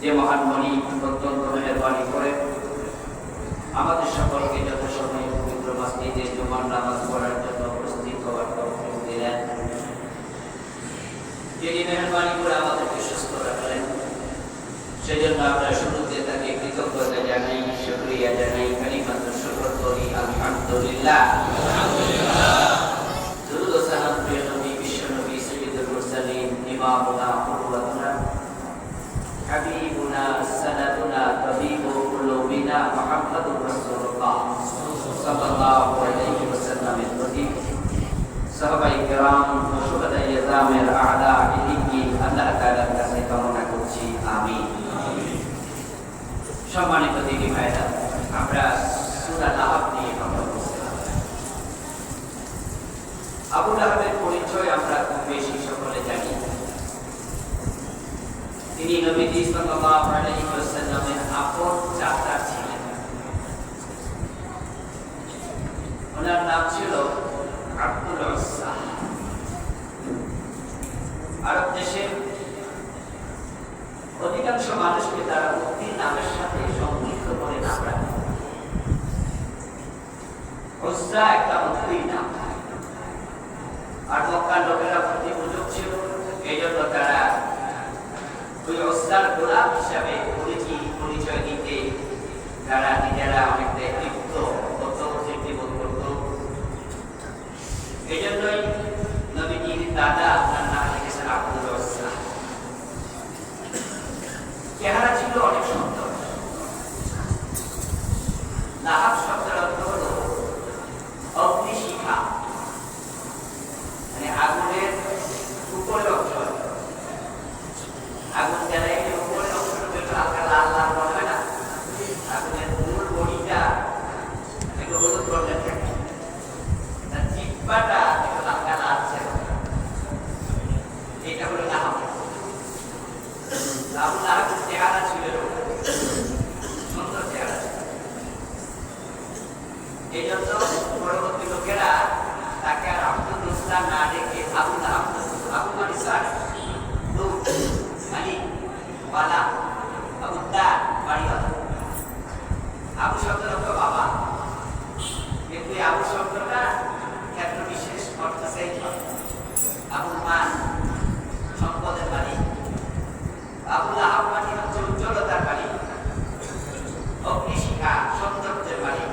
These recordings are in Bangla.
যে মহান মনি অত্যন্ত মেহেরবানি করে আমাদের সকলকে যথাসময়ে পবিত্র মসজিদে জুমার নামাজ পড়ার জন্য উপস্থিত হওয়ার তৌফিক দিলেন। যিনি মেহেরবানি করে আমাদেরকে সুস্থ রাখলেন, সেজন্য আমরা শুরুতে তাকে কৃতজ্ঞতা জানাই, শুকরিয়া জানাই, কালিমাতুশ শুকর করি আলহামদুলিল্লাহ। দুরূদ ও সালাম প্রিয় নবী, বিশ্ব নবী, সাইয়্যিদুল মুরসালিন, ইমামুনা, কুদওয়াতুনা, হাবিবুনা, সানাদুনা, তাবিবু কুলুবিনা, মুহাম্মাদুর রাসূলুল্লাহ সাল্লাল্লাহু আলাইহি ওয়াসাল্লামের প্রতি সাহাবায়ে কেরাম ও শুহাদায়ে ইযামের আ'লা ইল্লিয়িন আল্লাহ তাআলার কাছে কামনা করছি, আমিন। সম্মানিত দিনী ভাইরা, আমরা সূরা লাহাব নিয়ে কথা বলছিলাম। আবু লাহাবের পরিচয় আমরা খুব বেশি সকলে জানি। তিনি নবীজি সাল্লাল্লাহু আলাইহি ওয়াসাল্লামের আপন চাচা ছিলেন। ওনার নাম ছিল আব্দুল উজ্জা। আরব দেশের অধিকাংশ মানুষকে তারা মুক্তির নামের সাথে সংযুক্ত করে নাম রাখে। উজ্জা একটা মুক্তির নাম, আর মক্কার লোকেরা প্রতি পূজক ছিল, এই জন্য তারা ওই উজ্জার গোলাম হিসাবে পরিচয় দিতে তারা নিজেরা অনেকটা তৃপ্ত তৃপ্তি বোধ করত। এই জন্যই নবীজির দাদা তার নাম রেখেছেন আব্দুল উজ্জা। চেহারা ছিল অনেক সুন্দর। লাহাব শব্দের অর্থ হল অগ্নিশিখা, মানে আগুনের উপরের অংশ। আগুন জ্বালাই উপরের অংশটা একটু হালকা লাল লাল মনে হয় না, আগুনের মূল বডিটা একটু হলুদ বর্ণের থাকে, তার জিহ্বাটা একটু হালকা লালচে, এটা হলো লাহাব। আবু লাহাবের চেহারা ছিল সুন্দর চেহারা, এই জন্য পরবর্তী লোকেরা তাকে আর আব্দুল উজ্জা না ডেকে আবু লাহাব, আবু মানে সার, মানে বালা, আবু দার বাড়িওয়ালা। আবু শব্দের অর্থ বাবা, কিন্তু আবু শব্দটা ক্ষেত্র বিশেষ অর্থ সেই আবুল মান, সম্পদের মালিক। আবু লাহাব মানে হচ্ছে উজ্জ্বলতার মালিক, অগ্নিশিখা, সৌন্দর্যের মালিক।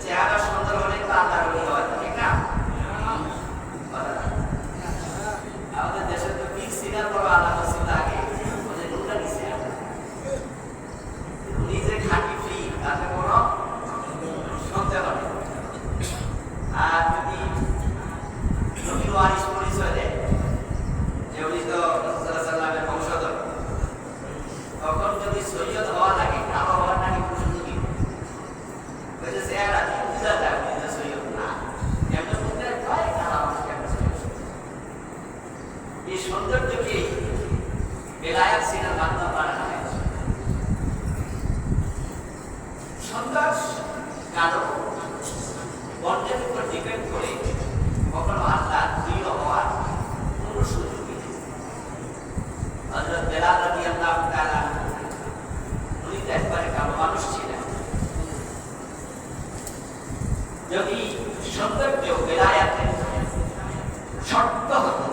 চেহারা সুন্দর হলে তো আল্লাহর ওলি হয়, ঠিক না? আমাদের দেশে তো পিক সিনার বড় আলাদা ছিল আগে, ওদের নুনটা নিছে। উনি যে খাঁটি ফ্রি, তাতে কোনো সন্দেহ নেই। আর যদি নবীর ওয়ারিস পরিচয় দেয় যে উনি তো রাসূলুল্লাহের বংশধর, তখন যদি সৈয়দ হওয়া লাগে, কালো হওয়ার নাকি প্রশ্ন কি? ওই যে চেহারা বুঝা যায় যে সৈয়দ না, এমন বুঝতে হয় কালা মানুষ কেমন সৈয়দ। এই সৌন্দর্যকে বেলায়াত সিনার মাধ্যমে বানানো হয়েছে। সুন্দর কালো বর্ণের উপর ডিপেন্ড করে কখনো আল্লাহ প্রিয় হওয়ার কোনো সুযোগ নেই। হযরত বেলাল রাদিয়াল্লাহু তাআলা উনি তো একবারে কালো মানুষ ছিলেন। যদি সৌন্দর্য বেলায়াতের শর্ত হতো,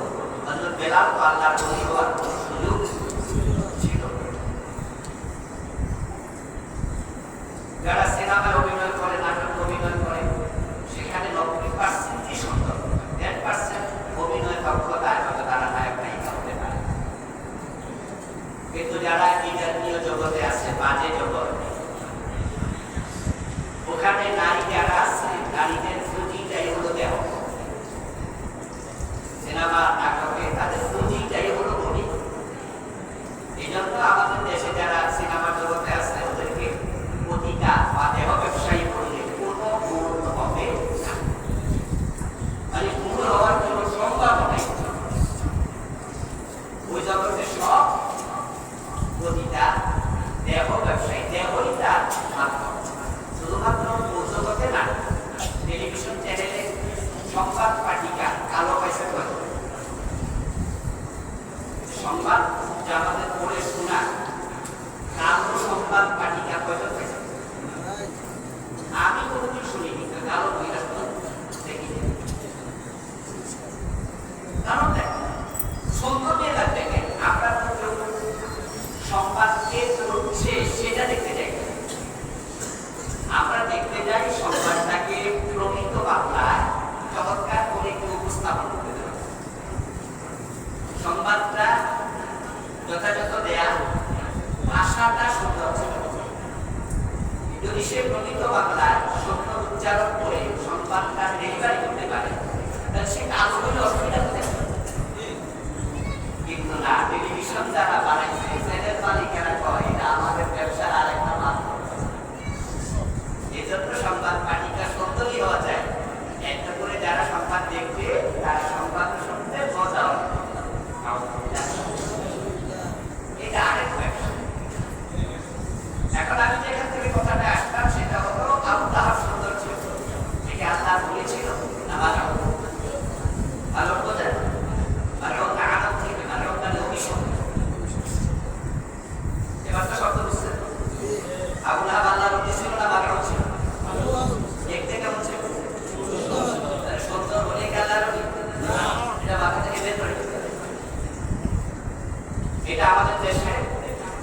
হযরত বেলাল তো আল্লাহর ওলি হওয়ার কোনো সুযোগ ছিল। যারা সিনেমায় অভিনয় করে, নাটক অভিনয় করে, সেখানে 90% সুন্দর, 10% অভিনয় দক্ষতায় হয়তো তারা নায়ক নায়িকা হতে পারে। কিন্তু যারা ইন্টারভিউ জগতে আছে, বাজে জগৎ, ওখানে নারী যারা আছে, নারীদের পুঁজিটাই হলো দেহ। সিনেমা নাটকে তাদের পুঁজিটাই হলো বডি। এই জন্য আমাদের দেশে যারা সিনেমা জগতে আছে, ওদেরকে প্রতিটা বা দেহ ব্যবসায়ী করলে কোনো গুণ হবে না, মানে গুণ হওয়ার কোনো সম্ভাবনা নেই। ওই জগতে সব প্রতিটা দেহ ব্যবসায়ী, দেহই তার মাধ্যম। শুধুমাত্র জগতে না, টেলিভিশন চ্যানেলে সংবাদ পাঠিকা কালো পয়সা করে সংবাদ যা আমাদের পড়ে শোনা সংবাদকে হচ্ছে সেটা দেখতে যাই। আমরা দেখতে যাই সংবাদটাকে প্রকৃত বাংলায় চমৎকার করে একটু উপস্থাপন করতে দেব। সংবাদটা যথাযথ দেয়া, ভাষাটা সুন্দর ছিল। যদি সে প্রকৃত বাংলায় সত্য উচ্চারণ করে সংবাদটা ডেলিভারি করতে পারে তাহলে সে কাজ করলে অসুবিধা হতে পারে। কিন্তু না, টেলিভিশন যারা বানাইছে, চ্যানেল মালিকেরা কয় এটা আমাদের ব্যবসার আর একটা মাধ্যম। এই জন্য সংবাদ পাঠিকা সুন্দরই হওয়া যায়, একটা করে যারা সংবাদ দেখবে তারা সংবাদ শুনতে মজা হবে। এটা আরেক ব্যবসা। এখন আমি যেখান থেকে কথাটা আসলাম সেটা হলো আল্লাহ সুন্দর ছিল, একে আল্লাহ বলেছিল আমার ভালো বোঝেন, ভালো আনন্দ থেকে ভালো মানে অভিশাপ। এবার তো শব্দ বুঝছেন, আল্লাহ আল্লাহ বলেছিল না ভালো ছিল, দেখতে কেমন ছিল? সুন্দর বলে গেলার এটা মাথা থেকে বের করে দিতে হবে। এটা আমাদের দেশে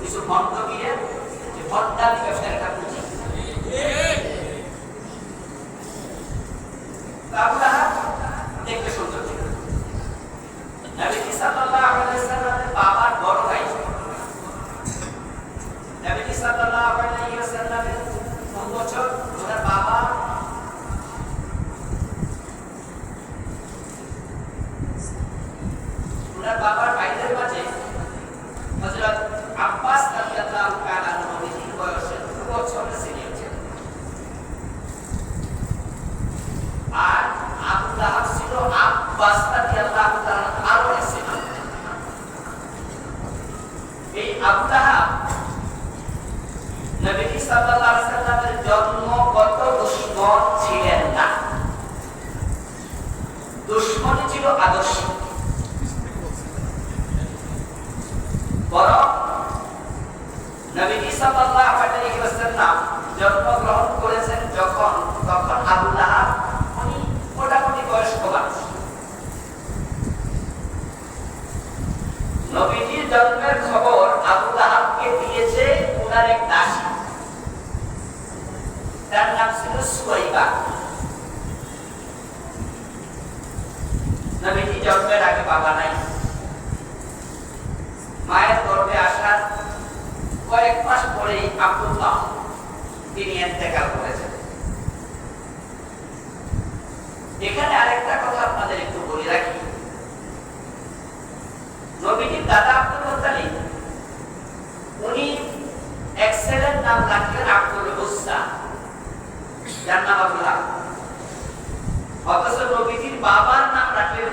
কিছু মন্তব্যের যে ভণ্ডামি ব্যবসার একটা পুঁজি। আল্লাহ দেখতে সুন্দর ছিল। নবী সাল্লাল্লাহু আলাইহি ওয়াসাল্লামের বাবার বড় ভাই, নবী সাল্লাল্লাহু আলাইহি ওয়াসাল্লামের 9 বছর ওনার বাবা ওনার বাবার ভাইদের মাঝে হযরত আব্বাস রাদিয়াল্লাহু তাআলা নবীর বয়সে 2 বছরের সিনিয়র ছিলেন। আর আবু লাহাব ছিল আব্বাস রাদিয়াল্লাহু তাআলা আরো সিনিয়র। এই আবু লাহাব নবী সাল্লাল্লাহু আলাইহি ওয়াসাল্লামের জন্মগত দুশমন ছিলেন না, দুশমনই ছিল আদর্শ। বরং নবী সাল্লাল্লাহু আলাইহি ওয়াসাল্লাম জন্মগ্রহণ করেছেন যখন, তখন আবু লাহাব উনি মোটামুটি বয়স্ক মানুষ। নবীজির জন্মের খবর আবু লাহাবকে দিয়েছে ওনার এক দাসী, তার নাম ছিল সুয়াইবা। নবীজি জন্মের আগে বাবা নাই, মায়ের গর্ভে আসার কয়েক মাস পরেই আব্দুল্লাহ তিনি ইন্তেকাল করেছেন। এখানে আরেকটা কথা আপনাদের একটু বলে রাখি, নবীজির দাদা আব্দুল মুত্তালিব উনি এক ছেলের নাম রাখলেন আব্দুল উজ্জা, যার নাম আব্দুল্লাহ। অথচ নবীজির বাবার নাম রাখলেন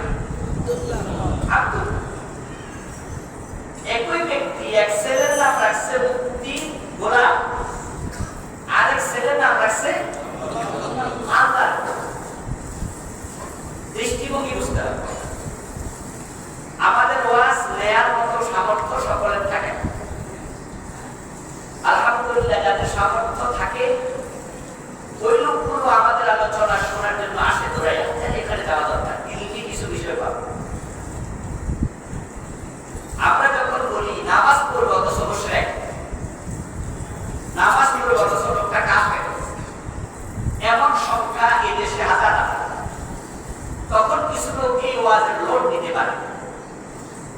আব্দুল। একই ব্যক্তি এক ছেলের নাম রাখছে মুফতি গোলাম, আরেক ছেলের নাম রাখছে আল্লাহ। দৃষ্টিভঙ্গি বুঝতে হবে। আমাদের ওয়াজ নেয়ার মতো সামর্থ্য সকলের থাকে। আলহামদুলিল্লাহ যাদের সামর্থ্য থাকে ওই লোকগুলো আমাদের আলোচনা শোনার জন্য আসে, দৌড়াই এখানে যাওয়া দরকার, কিছু বিষয় পাবো। আমরা যখন বলি নামাজ পড়বো অথচ মুশরিক, নামাজ পড়বো অথচ লোকটা কাফের, এমন সংখ্যা এই দেশে হাজার হাজার, তখন কিছু লোক এই ওয়াজের লোড নিতে পারে,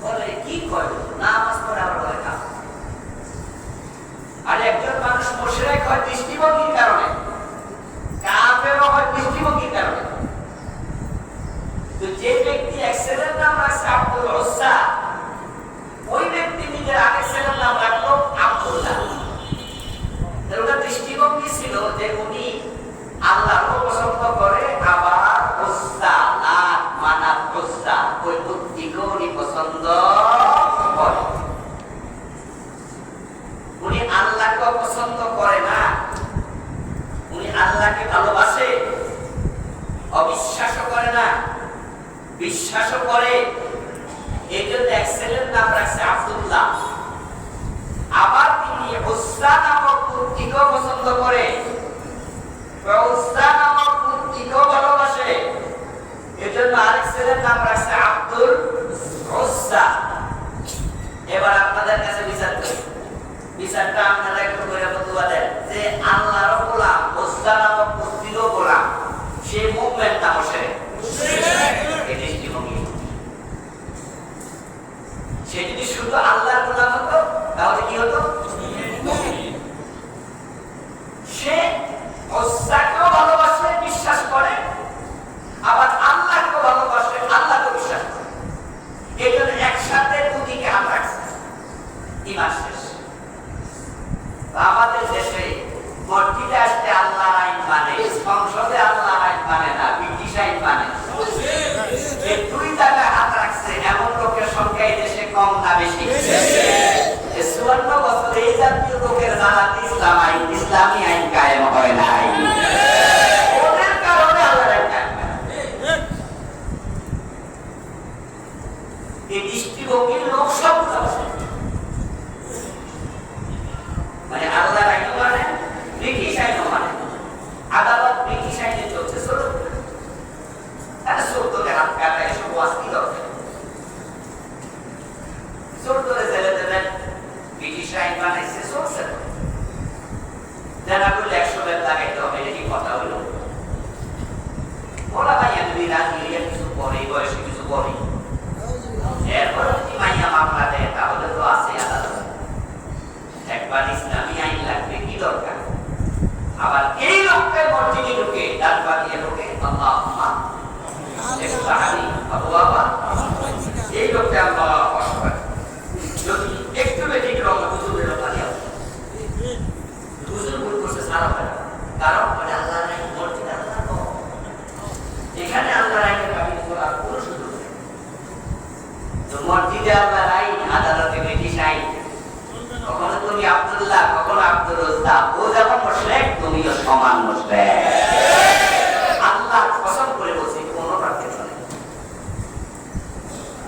বলে কি করে নামাজ পড়ে আবার বলে কাফের। আর একজন মানুষ মুশরিক হয় দৃষ্টিভঙ্গির কারণে, কাফেরও হয় দৃষ্টিভঙ্গির কারণে। তো যে ব্যক্তি এক ছেলের নাম রাখছে আব্দুল উজ্জা, ওই ব্যক্তি নিজের আরেক ছেলের নাম রাখলো আব্দুল্লাহ। ওটা দৃষ্টিভঙ্গি ছিল যে উনি আল্লাহকে পছন্দ করে, আবার উজ্জা লাত মানাত উজ্জা ওই মূর্তিকে উনি পছন্দ করে। উনি আল্লাহকে পছন্দ করে না, উনি আল্লাহকে ভালোবাসে, অবিশ্বাসও করে না, বিশ্বাসও করে। এই জন্য এক ছেলের নাম রাখছে আব্দুল্লাহ। আবার তিনি উজ্জা নামক মূর্তিকেও পছন্দ করে, উজ্জা নামক মূর্তিকেও ভালোবাসে। এই জন্য আরেক ছেলের নাম রাখছে আব্দুল উজ্জা। এবার আপনাদের কাছে বিচার করি, বিচারটা আপনারা একটু করে বলতে দেন যে আল্লাহর গোলাম ওসা নামক মূর্তিরও গোলাম, সে মুভমেন্ট না বসে এই দৃষ্টিভঙ্গি। সে যদি শুধু আল্লাহর গোলাম হতো তাহলে কি হতো? সে ওসাকেও ভালোবাসে, বিশ্বাস করে, আবার আল্লাহকেও ভালোবাসে, আল্লাহকেও বিশ্বাস করে। এই জন্য একসাথে দুদিকে হাত রাখছে, ইমান শেষ। আমাদের দেশে মসজিদে আসতে আল্লাহর আইন মানে, সংসদে আল্লাহর আইন মানে না, ব্রিটিশ আইন মানে। এই দুই জায়গায় হাত রাখছে এমন লোকের সংখ্যা এই দেশে কম না বেশি? 54 বছরে এই জাতীয় লোকের জানাতে ইসলামী আইন কায়েম হয় নাই। ওদের কারণে আল্লাহর আইন কায়েম হয়। এই দৃষ্টিভঙ্গির লোক সবগুলো মানে আল্লাহর আইন মানে, ব্রিটিশ আইন মানে। আদালত ব্রিটিশ আইনে চলছে, চলুন তাহলে চোদ্দকে হাত কাটা এসব ওয়াজ কি দরকার? চোদ্দরে জেলে দেবেন, ব্রিটিশ আইন বানাইছে, চলছে জানা করলে 100 বেদ লাগাইতে হবে, এটা কি কথা হইলো? বলা ভাইয়া যদি রাজি হইয়া কিছু পরে, বয়সে কিছু পরে, এরপরে যদি মাইয়া মামলা দেয় তাহলে তো আছে আদালত। একবার ইসলামী আইন লাগবে, কি দরকার? আবার এই লোককে মসজিদে ঢুকে ডান পা দিয়ে ঢুকে আল্লাহুম্মা ইফতাহলি আবওয়াবা, এই লোকটা আল্লাহু আকবার। যদি একটু বেশি রং হুজুরের পানি আছে, হুজুর ভুল করছে সারা হয়, কারণ মানে আল্লাহর আইন মসজিদে আল্লাহ তো, এখানে আল্লাহর আইনের কাবিল করার কোনো সুযোগ নেই। তো মসজিদে আল্লাহর আইন, আদালতে ব্রিটিশ আইন। কখনো তুমি আব্দুল্লাহ, কখনো আব্দুর রাজ্জাক, ও যেমন মুশরিক তুমিও সমান মুশরিক। আল্লাহ কসম করে বলছি কোনো পার্থক্য নেই।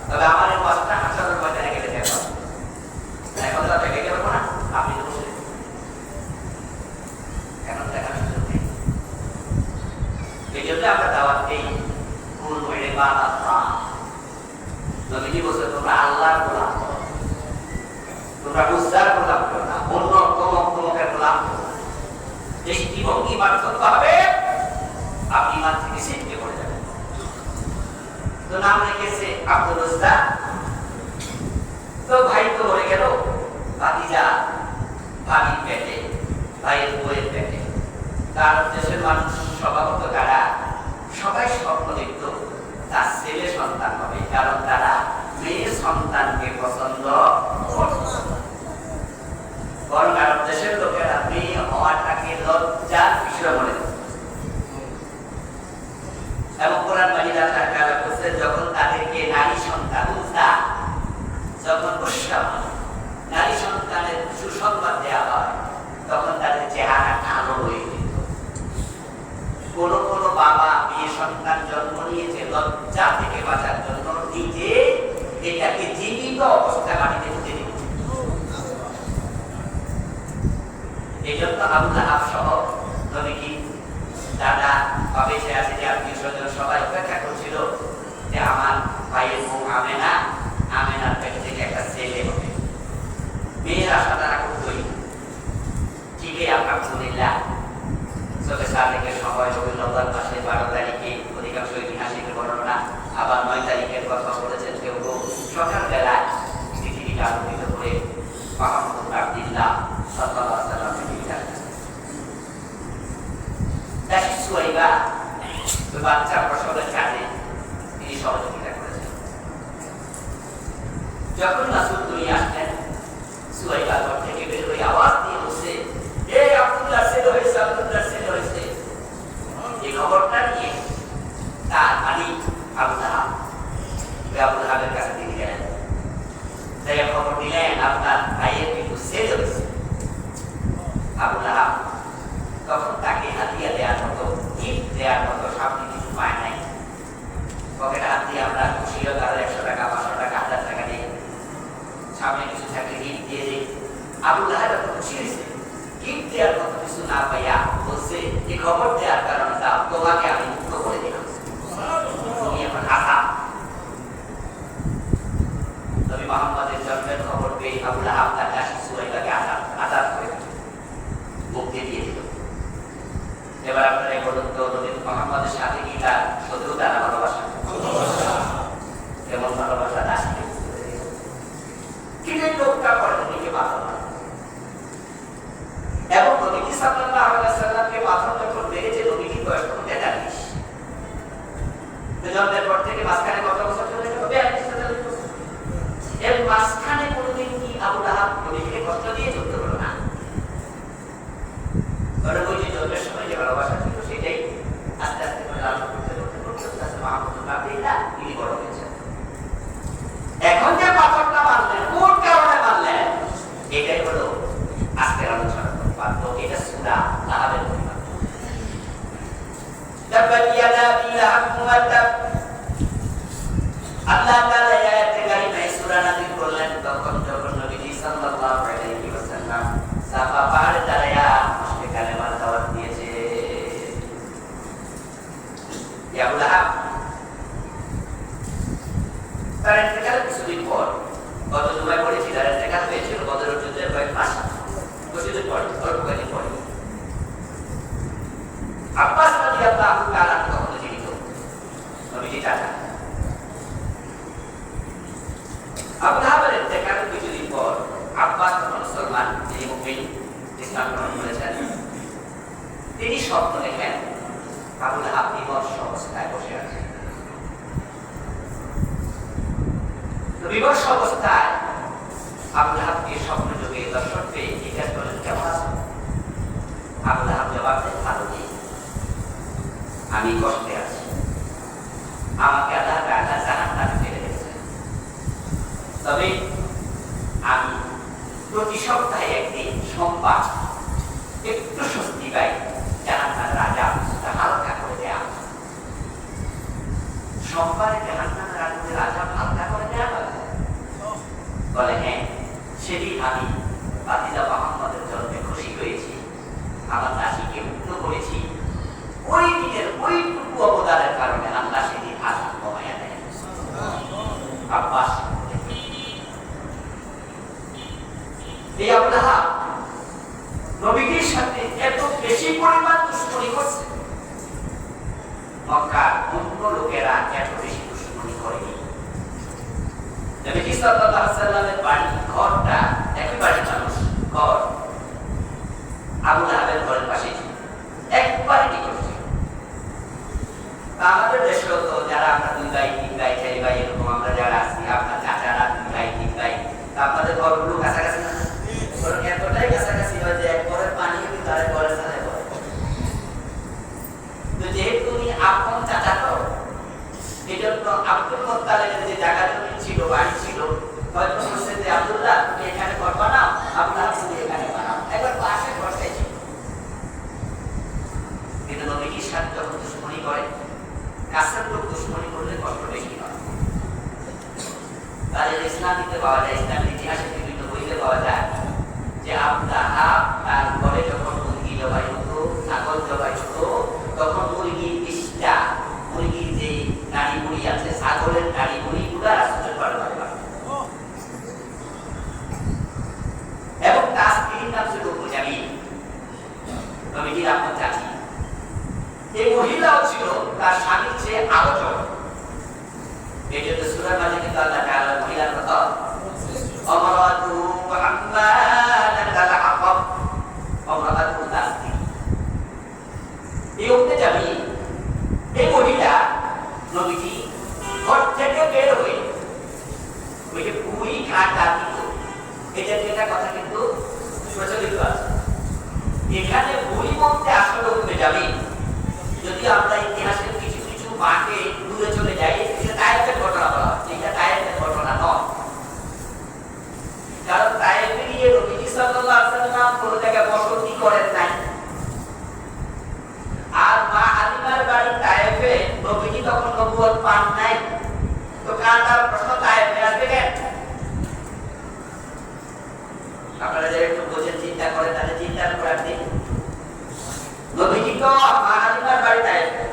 তবে আমার এই পাঁচটা হাজারের ময়দানে গেলে দেখো, এখন তো দেখে গেল না, আপনি তো মুশরিক, এখন দেখার সুযোগ নেই। এই জন্য আমরা দাওয়াত দিই, কোন মহিলা বা আল্লাহ নবীজি বলছে তোমরা আল্লাহর গোলাম, তোমরা উজ্জার গোলাম করো না, অন্য তমকের গোলাম করো না। দৃষ্টিভঙ্গি পার্থক্য হবে, আপনি ইমান থেকে ছিটকে পড়ে যাবেন। তো নাম রেখেছে আব্দুর রাজ্জাক। তো ভাই তো মরে গেল, ভাতিজা ভাবির পেটে, ভাইয়ের বইয়ের পেটে। তার দেশের মানুষ স্বভাবত তারা সবাই স্বপ্ন দেখত তার ছেলে সন্তান হবে, কারণ তারা মেয়ে সন্তানকে পছন্দ করত। বরং আরব দেশের লোকেরা মেয়ে হওয়াটাকে লজ্জার বিষয় মনে করত। এবং কোরআন মাজিদে আল্লাহ তাআলা বলেছেন, যখন তাদেরকে নারী সন্তান উনসা, যখন নারী সন্তানের সুসংবাদ দেওয়া হয়, তখন তাদের চেহারা কালো হয়ে যেত। কোন কোন বাবা মেয়ে সন্তান জন্ম নিয়েছে লজ্জা থেকে বাঁচার জন্য নিজে এটাকে জীবিত অবস্থায় মাটিতে পুঁতে দিত। এই জন্য আবু লাহাব সহ নবীজি দাদা বাবা সে আছে যে আত্মীয় স্বজন সবাই অপেক্ষা করছিল যে আমার ভাইয়ের বউ আমেনার পেট থেকে একটা ছেলে হবে। মেয়ের আশা তারা করতই, ঠিকই আলহামদুলিল্লাহ 4 তারিখের সময় রবিউল মাসে 12 তারিখে অধিকাংশ ঐতিহাসিক বর্ণনা, আবার 9 তারিখের কথা বলেছেন কেউ কেউ। সকালবেলায় পৃথিবীকে আলোকিত করে মুহাম্মদ আব্দুল্লাহ সাল্লাল্লাহু আলাইহি ওয়াসাল্লাম দাসী সুয়াইবা ওই বাচ্চা প্রসবের কাজে তিনি সহযোগিতা করেছেন। যখন রাসূল দুনিয়া আসলেন, সুয়াইবা ঘর থেকে বের হয়ে আওয়াজ দিয়ে বলছে, এই আব্দুল্লাহ ছেলে হয়েছে, আব্দুল্লাহ ছেলে হয়েছে। এই খবরটা নিয়ে তার মালিক আবু লাহাবের কাছে দিয়ে গেলেন, তাই খবর দিলেন আপনার ভাইয়ের কিন্তু ছেলে হয়েছে। আবু লাহাব তখন তাকে হাতিয়া দেওয়ার মতো, গিফট দেওয়ার মতো সামনে কিছু পায় নাই। পকেটে হাত দিয়ে আমরা খুশি হয়ে তার 100 টাকা 500 টাকা 1000 টাকা দিই, সামনে কিছু থাকলে গিফট দিয়ে দিই। আবু লাহাব এত খুশি হয়েছে, গিফট দেওয়ার মতো কিছু না পাইয়া বলছে, এই খবর দেওয়ার কারণে তোমাকে আমি মুক্ত করে দিলাম, তুমি এখন আসাম। নবী মুহাম্মদের জন্মের খবর পেয়ে আবু লাহাব তার দাসী সুয়াইবাকে আসাম হলো আজকের আলোচনা পাত্র। এটা সূরা লাহাবের পরিমাণ। তাবাত ইয়াদা আবি লাহাব ওয়া তাব। আল্লাহ তাআলা এই আয়াতে কারিমায় সূরা নাযিল করলেন যখন নবী সাল্লাল্লাহু আলাইহি ওয়াসাল্লাম সাফা পাহাড়ে দাঁড়ায়া মুশরিক কালেমার দাওয়াত দিয়েছে। ইয়া আবু লাহাব তার ইন্তেকালের কিছুদিন পর, গত জুমায় পড়েছি, তার ইন্তেকাল হয়েছিল বদরের যুদ্ধের কয়েক মাস কিছুদিন পরে, অল্প কয়েকদিন পরে। আব্বাস রাদিয়াল্লাহু তাআলা তখন জীবিত, নবীজি চাচা। আবু লাহাবের ইন্তেকালের কিছুদিন পর আব্বাস মুসলমান, যিনি মুমিন, ইসলাম গ্রহণ করেছেন, তিনি স্বপ্ন দেখেন আবু লাহাব বিবশ অবস্থায় বসে আছেন। বিবশ অবস্থায় আবু লাহাবকে স্বপ্ন যোগে দর্শন পেয়ে জিজ্ঞাসা করলেন, কেমন আছো? আবু লাহাব জবাব দেন, ভালো নেই, আমি কষ্টে আছি, আমাকে আল্লাহ তাআলা জাহান্নামে ফেলে দিয়েছেন। তবে আমি প্রতি সপ্তাহে একদিন সোমবার একটু স্বস্তি পাই, জাহান্নামের আযাব হালকা করে দেয়া। সোমবারে জাহান্নামের আযাব হালকা করে দেয়া হয়? বলে হ্যাঁ, সেদিন আমি বাতিদা মুহাম্মদের জন্মে খুশি হয়েছি, আমার দাসীকে মুক্ত করেছি। ওই দিনের ওইটুকু অবদানের কারণে আল্লাহ সেদিন আযাব কমাইয়া দেয়। আব্বাস এই আবু লাহাব নবীর সাথে এত বেশি পরিমাণ দুশমনি করছে, মক্কার অন্য লোকেরা এত বেশি দুশমনি করেনি। নবী সাল্লাল্লাহু আলাইহি ওয়াসাল্লামের বাড়ি ঘরটা একই বাড়ির মানুষ ঘর আবু লাহাবের ঘরের পাশে ছিল, একবারে নিকট ছিল। আমাদের দেশেও তো যারা আমরা 2 ভাই 3 ভাই 4 ভাই এরকম আমরা যারা আছি, আপনার চাচারা 2 ভাই 3 ভাই, আপনাদের ঘরগুলো কাছাকাছি না? এতটাই কাছাকাছি হয় যে এক ঘরের পানি কিন্তু তার ঘরের সাথে পড়ে। তো যেহেতু উনি আপন চাচা, তো এজন্য আব্দুল মুত্তালিবের যে জায়গা জমি ছিল, বাড়ি ছিল, হয়তো বলছে যে আব্দুল্লাহ তুমি এখানে ঘর বানাও, আব্দুল্লাহ তুমি এখানে বানাও, একবার পাশে ঘর চাইছি। কিন্তু নবীর সাথে যখন দুশমনি করে, কাছের লোক দুশমনি করলে কষ্ট বেশি হয়। তাহলে ইসলামীতে পাওয়া যায়, ইসলামের ইতিহাসে বিভিন্ন বইতে পাওয়া যায় যে আবু লাহাব তার ঘরে যখন মুরগি জবাই হতো, ছাগল জবাই হতো, তখন মুরগির ইস্টা, মুরগির যে নাড়ি বুড়ি আছে, ছাগলের নাড়ি বুড়ি গুলা রাসূলের বারবার এবং তার স্ত্রীর নাম ছিল উম্মে জামিল, নবীজির আপন চাচী। এই মহিলাও ছিল তার স্বামীর চেয়ে আরো ছোট। এই জন্য সূরার মাঝে কিন্তু আল্লাহ তাআলা মহিলার কথা আমরাতু মুহাম্মাদাল হাক্কাব, আমরাতু তাসদি। এই উম্মে জামিল, এই মহিলা নবীজি ঘর থেকে বের হয়ে ওই যে বুড়ি কাটা দিত, এটা যেটা কথা কিন্তু প্রচলিত আছে। এখানে বুড়ি বলতে আসলে উম্মে জামিল। যদি আমরা ইতিহাসের কিছু কিছু মাকে দূরে চলে যাই, এটা তায়েফের ঘটনা বলা হয়, এটা তায়েফের ঘটনা নয়। কারণ তায়েফে গিয়ে নবী সাল্লাল্লাহু আলাইহি ওয়াসাল্লাম কোনো জায়গায় বসতি করেন নাই। আর মা হালিমার বাড়ি তায়েফে, নবীজি তখন নবুয়ত পান নাই। তো কাটার প্রশ্ন তায়েফে আসবে কেন? আপনারা যারা একটু বোঝেন, চিন্তা করেন, তাহলে চিন্তা করার দিন। নবীজি তো মা হালিমার বাড়ি তায়েফে,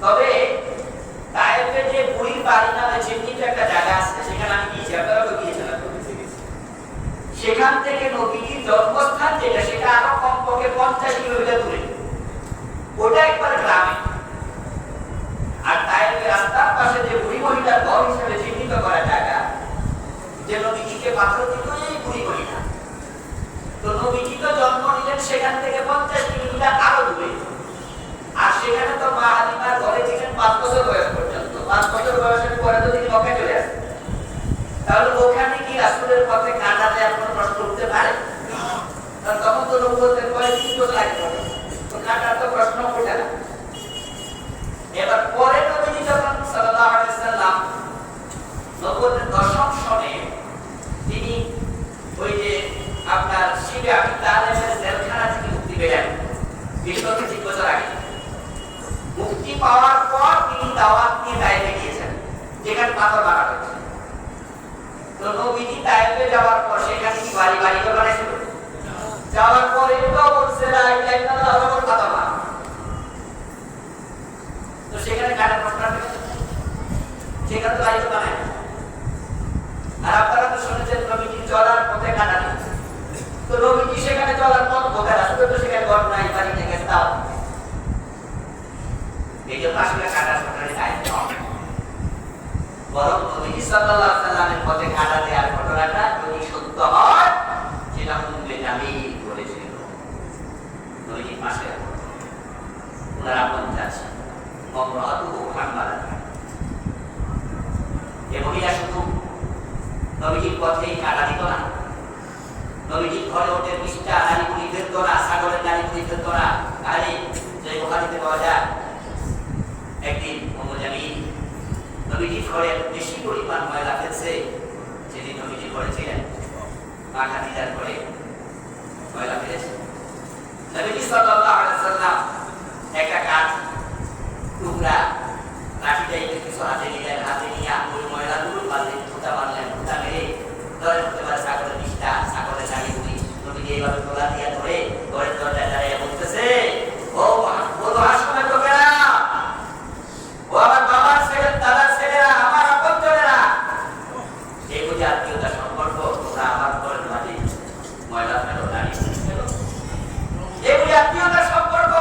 তবে তায়েফে যে বুড়ির বাড়ি নামে চিহ্নিত একটা জায়গা আছে, সেখানে আমি গিয়েছি, আপনারা তো গিয়েছিলেন। সেখান থেকে নবীজির জন্মস্থান যেটা, সেটা আরো কমপক্ষে 50 কিলোমিটার দূরে, ওটা একবার গ্রামে। আর তায়েফের রাস্তার পাশে যে বুড়ি মহিলার ঘর হিসেবে চিহ্নিত করা জায়গা, যে নবীজিকে পাথর দিত এই বুড়ি মহিলা, তো নবীজি তো জন্ম নিলেন সেখান থেকে 50 কিলোমিটার আরো দূরে। আর সেখানে তো মা হালিমার ঘরে ছিলেন 5 বছর বয়স পর্যন্ত। 5 বছর বয়সের পরে তো তিনি মক্কায় চলে আসেন। তাহলে ওখানে কি রাসূলের পথে কাঁটা দেওয়ার কোনো প্রশ্ন উঠতে পারে? কারণ তখন তো নবুয়তের পরে 3 বছর আগে হবে, তো কাঁটার তো প্রশ্ন ওঠে না। এবার পরে নবীজি যখন সাল্লাল্লাহু আলাইহি ওয়াসাল্লাম নবুয়তের 10ম সনে তিনি ওই যে ইবনে আবি তালেবের জেলখানা থেকে মুক্তি পেলেন 20-25 বছর আগে। মুক্তি পাওয়ার পর তিনি দাওয়াত নিয়ে তায়েফে গিয়েছেন, যেখানে পাথর মারা হয়েছে। তো নবীজি তায়েফে যাওয়ার পর সেখানে কি বাড়ি বাড়ি তো বানাইছিল? যাওয়ার পর এটাও বলছে লা ইলাহা ইল্লাল্লাহ ওয়া পাথর মারা। তো সেখানে কাটা প্রশ্ন সেখানে তো বাড়ি তো বানায়। আর আপনারা তো শুনেছেন নবীজি চলার পথে কাটা নেই। তো নবীজি সেখানে চলার পথ কোথায়? আসলে তো সেখানে ঘর নাই, বাড়ি থেকে তাও এই জন্য আসলে কাটা সরকারি দায়িত্ব নয়। বরং নবীজি সাল্লাল্লাহু আলাইহি ওয়াসাল্লামের পথে কাটা দেওয়ার ঘটনাটা যদি সত্য হয়, সেটা উম্মে জামিল বলেছিল। নবীজির পাশে ওনার আপন চাচি মমরাতু হাম্মালা। এই মহিলা শুধু নবীজির পথেই কাটা দিত না, নবীজির ঘরে ওদের মিষ্টা নারীগুলি ফেলত না, সাগরের নারীগুলি ফেলত না। আরে যে বুখারীতে পাওয়া যায়, একদিন উম্মে জামিল নবীজির ঘরে বেশি পরিমাণ ময়লা ফেলছে। যেদিন নবীজি ঘরে ছিলেন, মা খাদিজার ঘরে ময়লা ফেলেছে। নবীজি সাল্লাল্লাহু আলাইহি ওয়াসাল্লাম একটা কাঠ টুকরা লাঠি টাইপের কিছু হাতে নিলেন, হাতে নিয়ে ওই ময়লাগুলো বালতিতে ফুটা মারলেন, ফুটা মেরে ধরে হতে পারে সাগরের মিষ্টা, সাগরের নারীগুলি। নবীজি এইভাবে তোলা দিয়ে ধরে ঘরের দরজায় দাঁড়িয়ে বলতেছে, ও হাসমের লোকেরা, ও আমার বাবার ছেলে, দাদার ছেলেরা, আমার আপনজনেরা, এই বুঝে আত্মীয়তার সম্পর্ক, তোমরা আমার ঘরের মাঝে ময়লা ফেলো, নারী ফেলো, এই বুঝে আত্মীয়তার সম্পর্ক।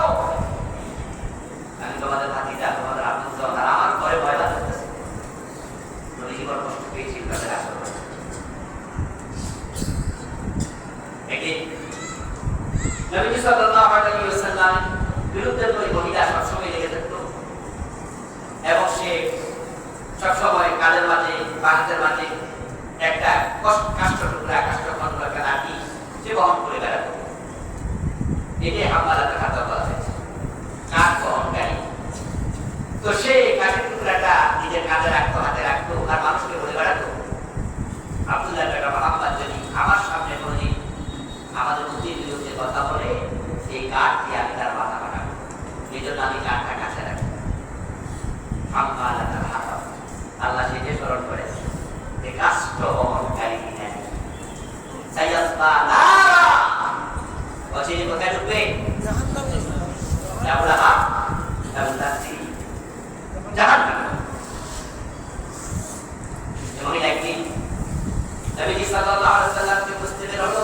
আমি তোমাদের ভাতিজা, তোমাদের আপনজন, আর আমার ঘরে ময়লা ফেলতেছে। নবীজি বড় কষ্ট পেয়েছি তাদের আচরণ। একদিন নবীজি সাল্লাল্লাহু আলাইহি ওয়াসাল্লামের বিরুদ্ধে ওই মহিলা সবসময় লেগে থাকত, এবং সে সবসময় কাঁধের মাঝে বা হাতের মাঝে একটা কাষ্ঠ টুকরা, কাষ্ঠখণ্ড, একটা লাঠি সে বহন করে বেড়াত। এটাই হাম্মালাতুল হাতাব বলা হয়েছে, কাঠ বহনকারী। তো সে কাঠের টুকরাটা নিজের কাঁধে রাখতো, হাতে রাখতো, আর মানুষকে বলে বেড়াতো, আব্দুল্লাহ টাকা মোহাম্মদ যদি আমার সামনে কোনোদিন আমাদের মুক্তির বিরুদ্ধে কথা বলে, সেই কাঠ দিয়ে আমি তার মাথা কাটাবো। এই জন্য আমি কাঠটা কাছে রাখি। হাম্মালাতুল হাতাব, আল্লাহ সেটা স্মরণ করেছে, যে কাষ্ঠ বহনকারী নারী সাইয়াসলা নারা, অচিরে কোথায় ঢুকবে? জাহান্নামে। জাবলাহা জাবলাতি জাহান্নাম। এমনই একদিন নবীজি সাল্লাল্লাহু আলাইহি ওয়াসাল্লামকে বুঝতে হলো,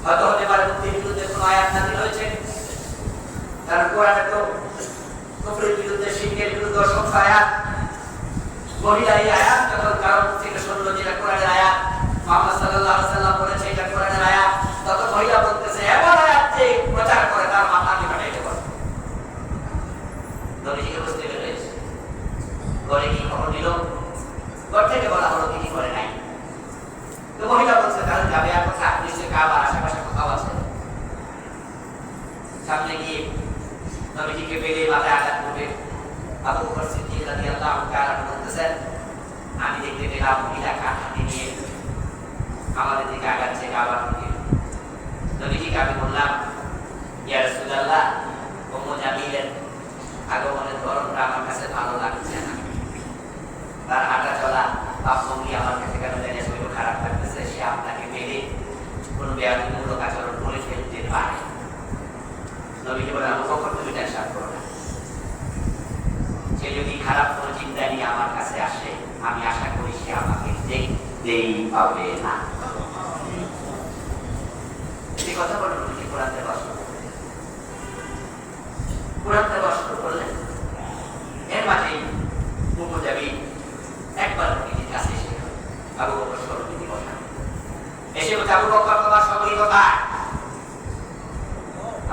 হয়তো হতে পারে মুক্তির বিরুদ্ধে কোনো আয়াত নাযিল হয়েছে। কারণ কোরআনে তো কুফরের বিরুদ্ধে, শিরকের বিরুদ্ধে অসংখ্য আয়াত। মহিলা এই আয়াত যখন কারণ থেকে শুনলো যেটা কোরআনের আয়াত, মুহাম্মদ সাল্লাল্লাহু আলাইহি ওয়াসাল্লাম বলেছে এটা কোরআনের আয়াত, তখন মহিলা বলতেছে, এমন আয়াত যে প্রচার করে তার মাথা আমি ফাটাইতে পারবো। নবীজিকে বুঝতে পেরেছে। ঘরে কি খবর নিল? ঘর থেকে বলা হলো তিনি করে নাই। তো মহিলা বলছে, তাহলে যাবে আর কোথায়? নিশ্চয়ই কাবার আশেপাশে কোথাও আছে। সামনে গিয়ে নবীজিকে পেলে মাথায় আঘাত করবে। আবু বকর সিদ্দিক রাদিয়াল্লাহু তাআলা বলতেছেন, আমি দেখতে পেলাম মহিলা কাঠ হাতে নিয়ে আমাদের দিকে আগাচ্ছে, কাবার দিকে। নবীজিকে আমি বললাম, ইয়া রাসূলুল্লাহ, উম্মে জামিলের আগমনের ধরনটা আমার কাছে ভালো লাগছে না, তার হাঁটা চলা ভাবভঙ্গি আমার কাছে কেন জানি শরীর খারাপ লাগতেছে। সে আপনাকে পেলে কোনো বেয়াদবিমূলক আচরণ করে ফেলতে পারে। নবীজি বলেন, আবু বকর তুমি টেনশন করো না, সে যদি খারাপ কোনো চিন্তা নিয়ে আমার কাছে আসে, আমি আশা করি সে আমাকে দেখতেই পাবে না। এই কথা বলে নবীজি কোরআনতে বাস করলেন। এর মাঝেই উম্মে জামিল একবার নবীজির কাছে এসে আবু বকর সরণীতি বললেন, এসে বলছে, আবু বকর তোমার সঙ্গী কোথায়?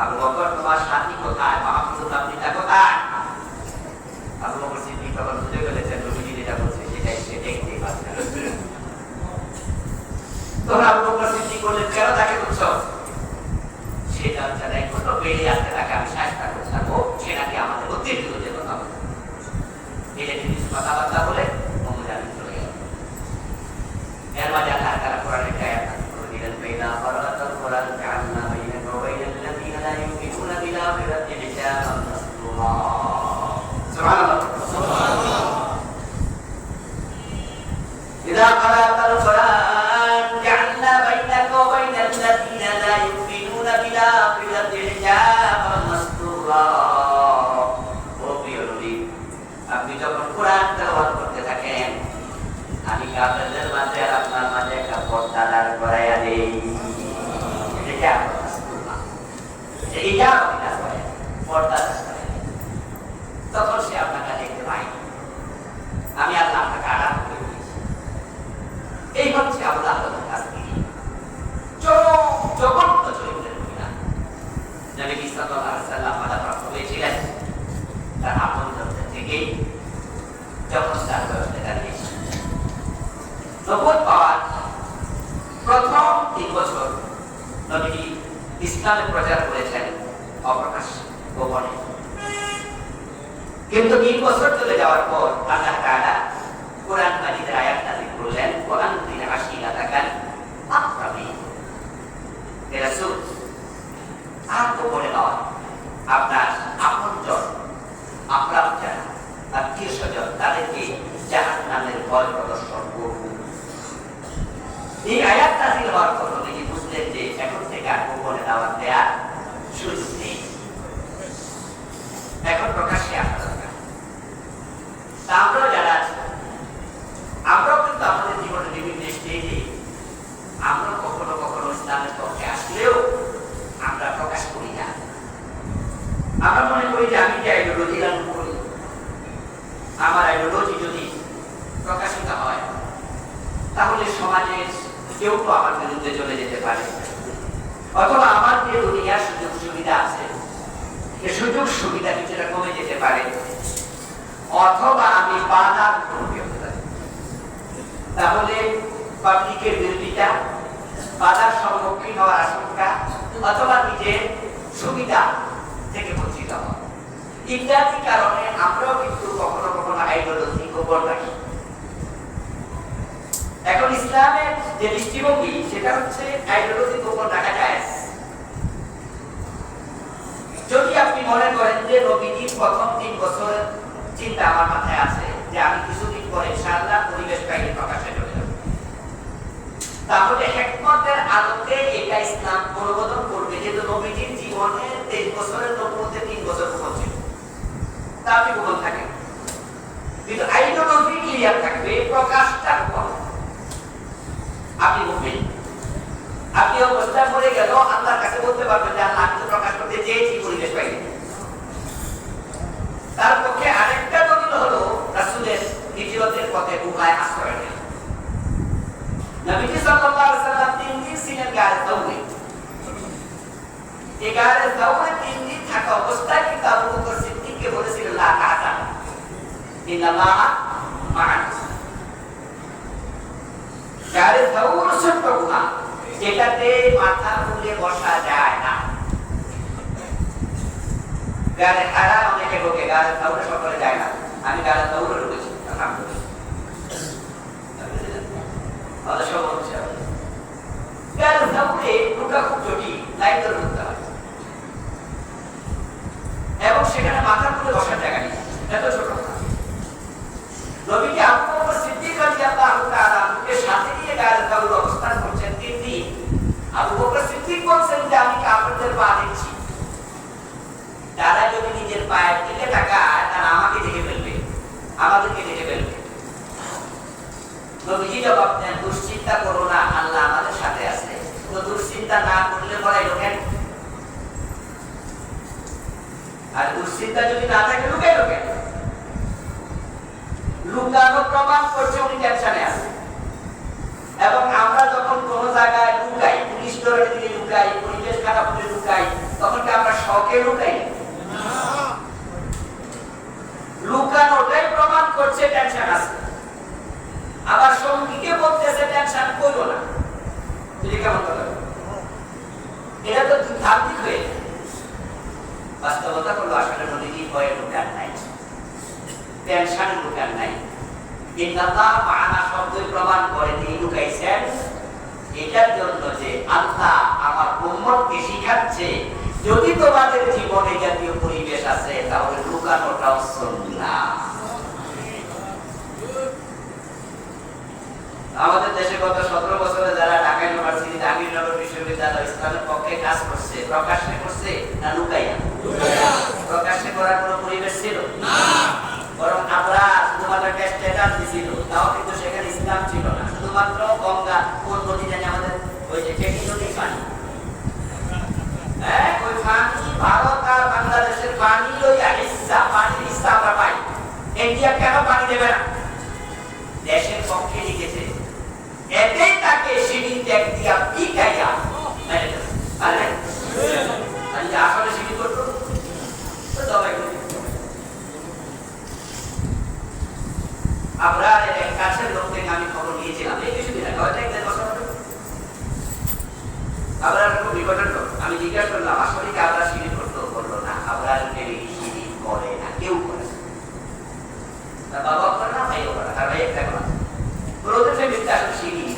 আবু বকর তোমার সাথী কোথায়? মাহফুজুল্লাহ পিতা কোথায়? আবু বকর সিদ্দিক তখন বুঝে ফেলেছেন নবীজি যেটা বলছে সেটাই সে দেখতেই পাচ্ছে না। তখন আবু বকর সিদ্দিক বললেন, কেন তাকে বলছো? সেটা দেখো তো বেরিয়ে আসতে তাকে আমি সাহায্য করছি, সে নাকি আমাদের বুদ্ধির বিরুদ্ধে কথা বলে। এটা কিছু কথাবার্তা বলে উম্মে জামিল চলে গেল। এর মাঝে আল্লাহ তাআলা কোরআনে একটা আয়াত নাযিল করে দিলেন, إذا قرأت القرآن جعلنا بينك وبين الذين لا يؤمنون بالآخرة حجابا مستورا. سبحان الله. إذا قرأت القرآن جعلنا بينك وبين الذين لا يؤمنون بالآخرة حجابا مستورا. আপনি যখন কোরআন তেলাওয়াত করতে থাকেন আমি কাফেরদের মাঝে আর আপনার মাঝে একটা পর্দা দাঁড় করাইয়া দেই। এটা পর্দা তখন সে আপনাকে দেখতে পাই আমি আল্লাহ আপনাকে আড়াল করে দিয়েছি। এই হচ্ছে আল্লাহ কাছ থেকে জগৎ চরিত্রের মহিলা নবী সাল্লাল্লাহু আলাইহি ওয়াসাল্লাম আলাদা হয়েছিলেন তার আপন থেকেই যখন তার বয়সে দাঁড়িয়েছে নবুয়ত পাওয়ার প্রথম 3 বছর নবী ইসলামের প্রচার করেছেন অপ্রকাশ্যে গোপনে, কিন্তু 3 বছর চলে যাওয়ার পর আল্লাহ তাআলা কোরআন মাজিদের আয়াত নাযিল করলেন কোরআন দিন আশিরা তাকান আকরাবি এ রাসূল আর গোপনে নয় আপনার আপনজন আপনার যারা আত্মীয় স্বজন তাদেরকে জাহান্নামের ভয় প্রদর্শন করুন। এই আয়াত নাযিল হওয়ার পর তিনি বুঝলেন যে এখন থেকে আর গোপনে দাওয়াত দেওয়ার সুযোগ নেই, এখন প্রকাশ্যে আসা দরকার। আমরাও যারা আছি আমরাও কিন্তু আমাদের জীবনের বিভিন্ন স্টেজে আমরা কখনো কখনো ইসলামের পক্ষে আসলেও আমরা প্রকাশ করি না। আমরা মনে করি যে আমি যে আইডিওলজি লালন করি আমার আইডিওলজি যদি প্রকাশিত হয় তাহলে সমাজের কেউ তো আমার বিরুদ্ধে চলে যেতে পারে, অথবা আমার যে দুনিয়ার সুযোগ সুবিধা আছে এই সুযোগ সুবিধা কিছুটা কমে যেতে পারে, অথবা আমি বাধার মুখোমুখি হতে পারি। তাহলে পাবলিকের বিরোধিতা, বাধার সম্মুখীন হওয়ার আশঙ্কা, অথবা নিজের সুবিধা থেকে বঞ্চিত হওয়া ইত্যাদি কারণে আমরাও কিন্তু কখনো কখনো আইডিওলজি গোপন রাখি। এখন ইসলামের যে দৃষ্টিভঙ্গি সেটা হচ্ছে আইডিওলজি গোপন রাখা যায়। যদি আপনি মনে করেন যে নবীজির প্রথম 3 বছরের চিন্তা আমার মাথায় আছে যে আমি কিছুদিন পরে ইনশাআল্লাহ পরিবেশ বাইরে প্রকাশে চলে যাব, তাহলে হিকমতের আলোকে এটা ইসলাম পরিবর্তন করবে। যেহেতু নবীজির জীবনে 23 বছরের নবুয়তে 3 বছর গোপন ছিল, তা আপনি গোপন থাকেন, কিন্তু আইডিওলজি ক্লিয়ার থাকবে, প্রকাশটা গোপন। আপনি মুমিন, আপনি অবস্থা পড়ে গেল আল্লাহর কাছে বলতে পারবেন যে আল্লাহ আমি প্রকাশ করতে চেয়েছি পরিবেশ বাইরে। তার পক্ষে আরেকটা দলিল হলো রাসূলের হিজরতের পথে গুহায় আশ্রয় নেওয়া। নবীজি সাল্লাল্লাহু আলাইহি ওয়াসাল্লাম 3 দিন ছিলেন গায়ে তাওরে। এই গায়ে তাওরে 3 দিন থাকা অবস্থায় কিন্তু আবু বকর সিদ্দিককে বলেছিলেন লা তাহজান ইন্নাল্লাহা মা'ানা। গায়ে তাওর ছোট্ট গুহা যেটাতে মাথা তুলে বসা যায় না। গায়ে হারা অনেকে ঢোকে, গায়ে তাওরে সকলে যায় না। আমি গায়ে তাওরে ঢুকেছি আলহামদুলিল্লাহ। এবং সেখানে মাথা তুলে বসার জায়গা নেই, এত ছোট। নবীকে আবু বকর সিদ্দিক রাদিয়াল্লাহু তাআলা এর সাথে নিয়ে গায়ে তাওরে অবস্থান করছেন 3 দিন। আবু বকর সিদ্দিক বলছেন যে আমি কাফেরদের পা দেখছি, তারা যদি নিজের পায়ের দিকে তাকায় তারা আমাকে দেখে ফেলবে, আমাদেরকে দেখে ফেলবে। নবীজি জবাব দেন দুশ্চিন্তা করো না, আল্লাহ আমাদের সাথে আছে। তো দুশ্চিন্তা না করলে পরে লোকেন, আর দুশ্চিন্তা যদি না থাকে লুকে লোকেন। লুকানো প্রমাণ করছে উনি টেনশনে আছে। এবং আমরা যখন কোন জায়গায় লুকাই, পুলিশ ধরে দিলে লুকাই, পরিবেশ খারাপ হলে লুকাই, তখন কি আমরা শখে লুকাই? লুকানোটাই প্রমাণ করছে টেনশন আছে। আবার সঙ্গীকে বলতেছে টেনশন করো না, কেমন কথা? এটা তো ধার্মিক হয়ে বাস্তবতা করলো। আসলে নদীর ভয়ে লুকান নাই, টেনশন লুকান নাই। ইন্নাল্লাহ মা'ানা শব্দই প্রমাণ করে তিনি লুকাইছেন এটার জন্য যে আল্লাহ আমার উম্মতকে শিখাচ্ছে যদি তোমাদের জীবনে জাতীয় পরিবেশ আছে তাহলে লুকানোটাও সুন্নাহ। আমাদের দেশে গত 17 বছরে যারা ঢাকা ইউনিভার্সিটি, জাহাঙ্গীরনগর বিশ্ববিদ্যালয় ইসলামের পক্ষে কাজ করছে, প্রকাশ্যে করছে না লুকাইয়া? প্রকাশ্যে করার কোনো পরিবেশ ছিল না, বরং আমরা শুধুমাত্র একটা স্ট্যাটাস দিছিল, তাও কিন্তু সেখানে ইসলাম ছিল না। শুধুমাত্র গঙ্গা কোন নদী জানি আমাদের, ওই যে ফেনী নদীর পানি, ওই পানি ভারত আর বাংলাদেশের পানি, ওই হিস্সা পানির হিস্সা আমরা পাই। ইন্ডিয়া কেন পানি দেবে না? দেশের পক্ষে লিখেছে, এতেই তাকে সিঁড়ি ত্যাগ দিয়া পিকাইয়া মেরে দেবে। আরে আসলে সিঁড়ি করতো তো দবাই করে আমরা এক কাছের লোক থেকে আমি খবর নিয়েছিলাম এই কিছুদিন আগে, হয়তো 1-1.5 বছর হবে। আমরা খুব বিপদের লোক, আমি জিজ্ঞাসা করলাম আসলে কি আমরা সিঁড়ি করতো? বললো না, আমরা সিঁড়ি করে না, কেউ করে না, বাবা করে না, ভাইও করে না, তার ভাই একটা করে ওদের ফ্যামিলিতে আসলে সিঁড়ি নেই,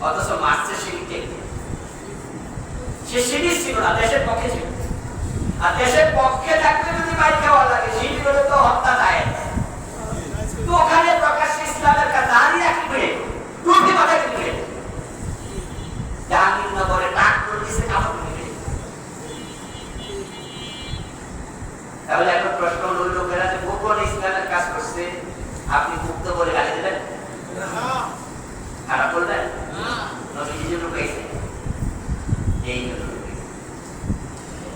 অথচ মার্চের সিঁড়িতে সে সিঁড়ি ছিল না, দেশের পক্ষে ছিল। আর দেশের পক্ষে থাকলে যদি মাইর খাওয়া লাগে, সিঁড়ি হলে তো হত্যা যায়। তো ওখানে প্রকাশ্যে ইসলামের কাছে দাঁড়িয়ে রাখি করে টুপি মাথায় দিয়ে জাহাঙ্গীরনগরে টাক করে দিচ্ছে, কাপড় দিয়ে। তাহলে এখন প্রশ্ন হলো, লোকেরা যে গোপনে ইসলামের কাজ করছে, আপনি মুক্ত বলে গালি দেবেন? খারাপ বলবেন? নবীজি যে ঢুকাইছে এই জন্য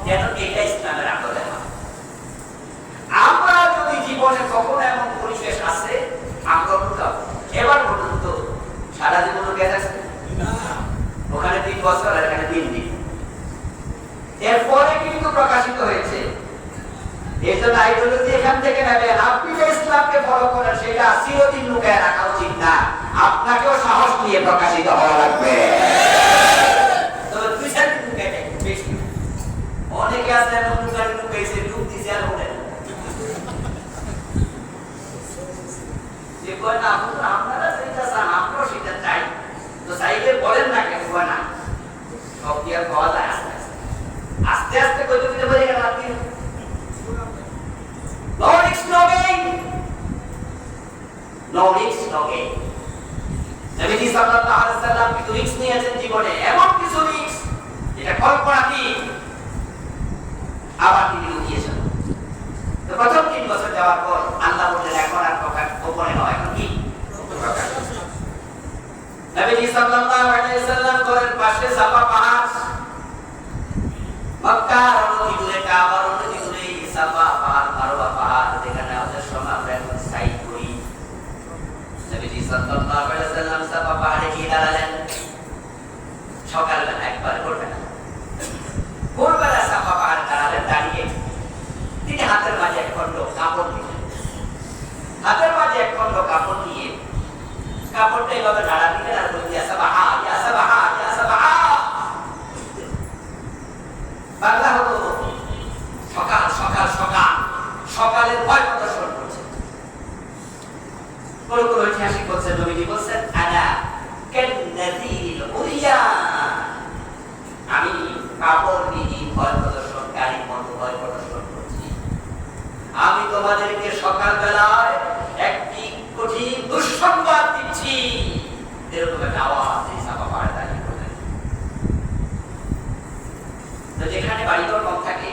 যেন এটা ইসলামের আমলে হয়। আমরা যদি জীবনে কখনো এমন পরিবেশ আছে আমরা ঢুকাব। এবার বলুন তো, সারা জীবন ঢুকে আছে ওখানে 3 বছর আর এখানে 3 দিন, এরপরে কিন্তু প্রকাশিত হয়েছে। এই জন্য আইডিওলজি এখান থেকে নেবেন। আপনি যে ইসলামকে ফলো করেন সেটা চিরদিন লুকায় রাখা উচিত না, আপনাকেও সাহস নিয়ে প্রকাশিত হওয়া লাগবে। তবে 2-4 দিন লুকায় থাকে বেশি। অনেকে আছে এমন লুকাইছে, ডুব দিছে আর ওঠে না। যে কয় না আপনারা যেটা চান আমরাও সেটা চাই, তো চাইলে বলেন না কেন? কয় না, সব কি আর পাওয়া যায়? আস্তে আস্তে আস্তে কইতে কইতে বলে গেল আপনি no risk no gain, no risk no gain। নবী সাল্লাল্লাহু আলাইহি ওয়াসাল্লাম কিন্তু রিস্ক নিয়েছেন জীবনে, এমন কিছু রিস্ক যেটা কল্পনাতীত, আবার তিনি লুকিয়েছেন। তো প্রথম 3 বছর যাওয়ার পর আল্লাহ বললেন এখন আর গোপনে নয়, এখন কি নবী সাল্লাল্লাহু আলাইহি ওয়াসাল্লাম করেন পাশে সাফা পাহাড়, মক্কা অনেক দূরে, কাবা অনেক দূরে, সাফা পাহাড়, মারওয়া পাহাড়, যেখানে আমাদের সময় আমরা এখন সাইড করি। নবী সাল্লাল্লাহু আলাইহি ওয়াসাল্লাম সাফা পাহাড়ে গিয়ে দাঁড়ালেন সকালবেলা, একবার ভোরবেলা। ভোরবেলা সাফা পাহাড়ে দাঁড়ালেন, দাঁড়িয়ে তিনি হাতের মাঝে এক খণ্ড কাপড় নিলেন। হাতের মাঝে এক খণ্ড কাপড় নিয়ে কাপড়টা এইভাবে নাড়া দিলেন আর বললেন ইয়া সাবাহা ইয়া সাবাহা ইয়া সাবাহা। বাংলা হলো সকাল সকাল সকাল, সকালের ভয় প্রদর্শন করছে। কোন কোন ঐতিহাসিক বলছেন, নবীজি বলছেন আনা কান্নাযিল উরিয়া, আমি কাপড় নিয়ে ভয় প্রদর্শনকারীর মতো ভয় প্রদর্শন করছি। আমি তোমাদেরকে সকালবেলায় একটি কঠিন দুঃসংবাদ দিচ্ছি। এরকম একটা আওয়াজ এই সাফা পাহাড়ে দাঁড়িয়ে করলেন। তো যেখানে বাড়িঘর কম থাকে,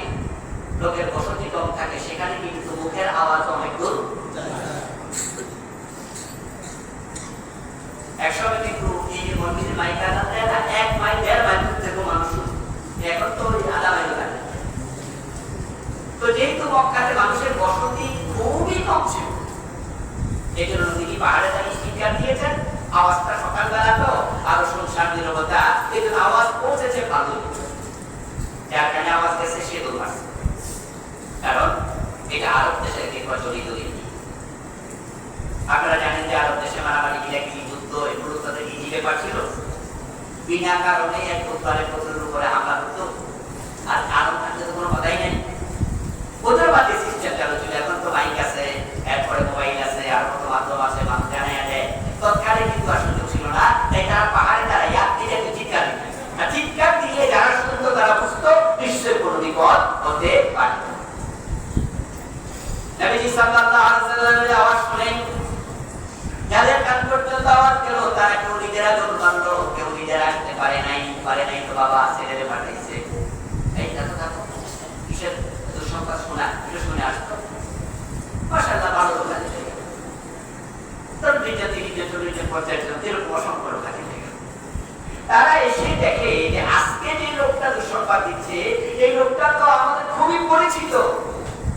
লোকের বসতি কম থাকে, সেখানে কিন্তু মুখের আওয়াজ অনেক দূর। একসময় কিন্তু এই যে মন্দিরের মাইক আদান দেয় না, 1 মাইল 1.5 মাইল দূর থেকে মানুষ, এখন তো আধা মাইল লাগে। তো যেহেতু মক্কাতে মানুষের বসতি খুবই কম ছিল, এই জন্য তিনি পাহাড়ে দাঁড়িয়ে স্পিকার দিয়েছেন, আওয়াজটা সকালবেলা তো আরো শুনশান নীরবতা, এই জন্য আওয়াজ পৌঁছেছে ভালো, যার কারণে আওয়াজ গেছে সে দৌড় মারছে। কারণ এটা আরব দেশের কে প্রচলিত রীতি। আপনারা জানেন যে আরব দেশে মারামারি, গিলাগিলি, যুদ্ধ এগুলো তাদের ইজি ব্যাপার ছিল। বিনা কারণে এক উত্তরের পথের উপরে হামলা করতো, আর আরব থাকলে তো কোনো কথাই নেই। ওদের বাদে সিস্টেম চালু ছিল। এখন তো মাইক আছে, এরপরে মোবাইল আছে, আর কত মাধ্যম আছে, মানুষ জানায় দেয়। তৎকালে কিন্তু আসলে ছিল না, তাই তারা পাহাড়ে সাল্লাল্লাহু আলাইহি ওয়াসাল্লামের আওয়াজ শুনে যাদের কান পর্যন্ত আওয়াজ গেল তারা কেউ নিজেরা দৌড় মারলো, কেউ নিজেরা আসতে পারে নাই তো বাবা ছেলেরে পাঠাইছে। এই দেখো কিসের দুঃসংবাদ শুনে আসতো। মাশাআল্লাহ ভালো লোক আছে, তোর দুইটা তিনটা চল্লিশটা পঞ্চাশটা এরকম অসংখ্য লোক আছে। তারা এসে দেখে যে আজকে যে লোকটা দুঃসংবাদ দিচ্ছে এই লোকটা তো আমাদের খুবই পরিচিত,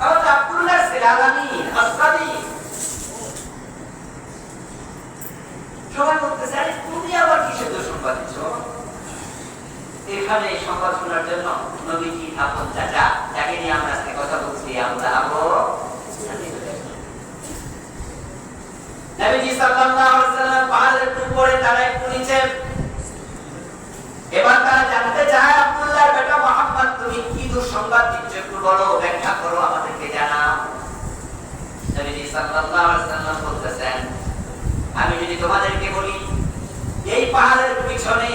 আমাদের আব্দুল্লাহ সিলালামি আসসাদি। সবাই বলতেছে আরে তুমি আবার কিসের দুঃসংবাদ দিচ্ছ? এখানে এই সংবাদ শোনার জন্য নবীজি আপন চাচা যাকে নিয়ে আমরা আজকে কথা বলছি আমরা নবীজি সাল্লাল্লাহু আলাইহি ওয়াসাল্লাম পাহাড়ের উপরে তারা একটু নিচে। এবার তারা জানতে চায় আব্দুল্লাহর বেটা মুহাম্মদ তুমি কি দুঃসংবাদ দিচ্ছ একটু বলো, ব্যাখ্যা করো, আমাদেরকে জানাও। নবীজি সাল্লাল্লাহু আলাইহি ওয়াসাল্লাম বলতেছেন আমি যদি তোমাদেরকে বলি এই পাহাড়ের পিছনে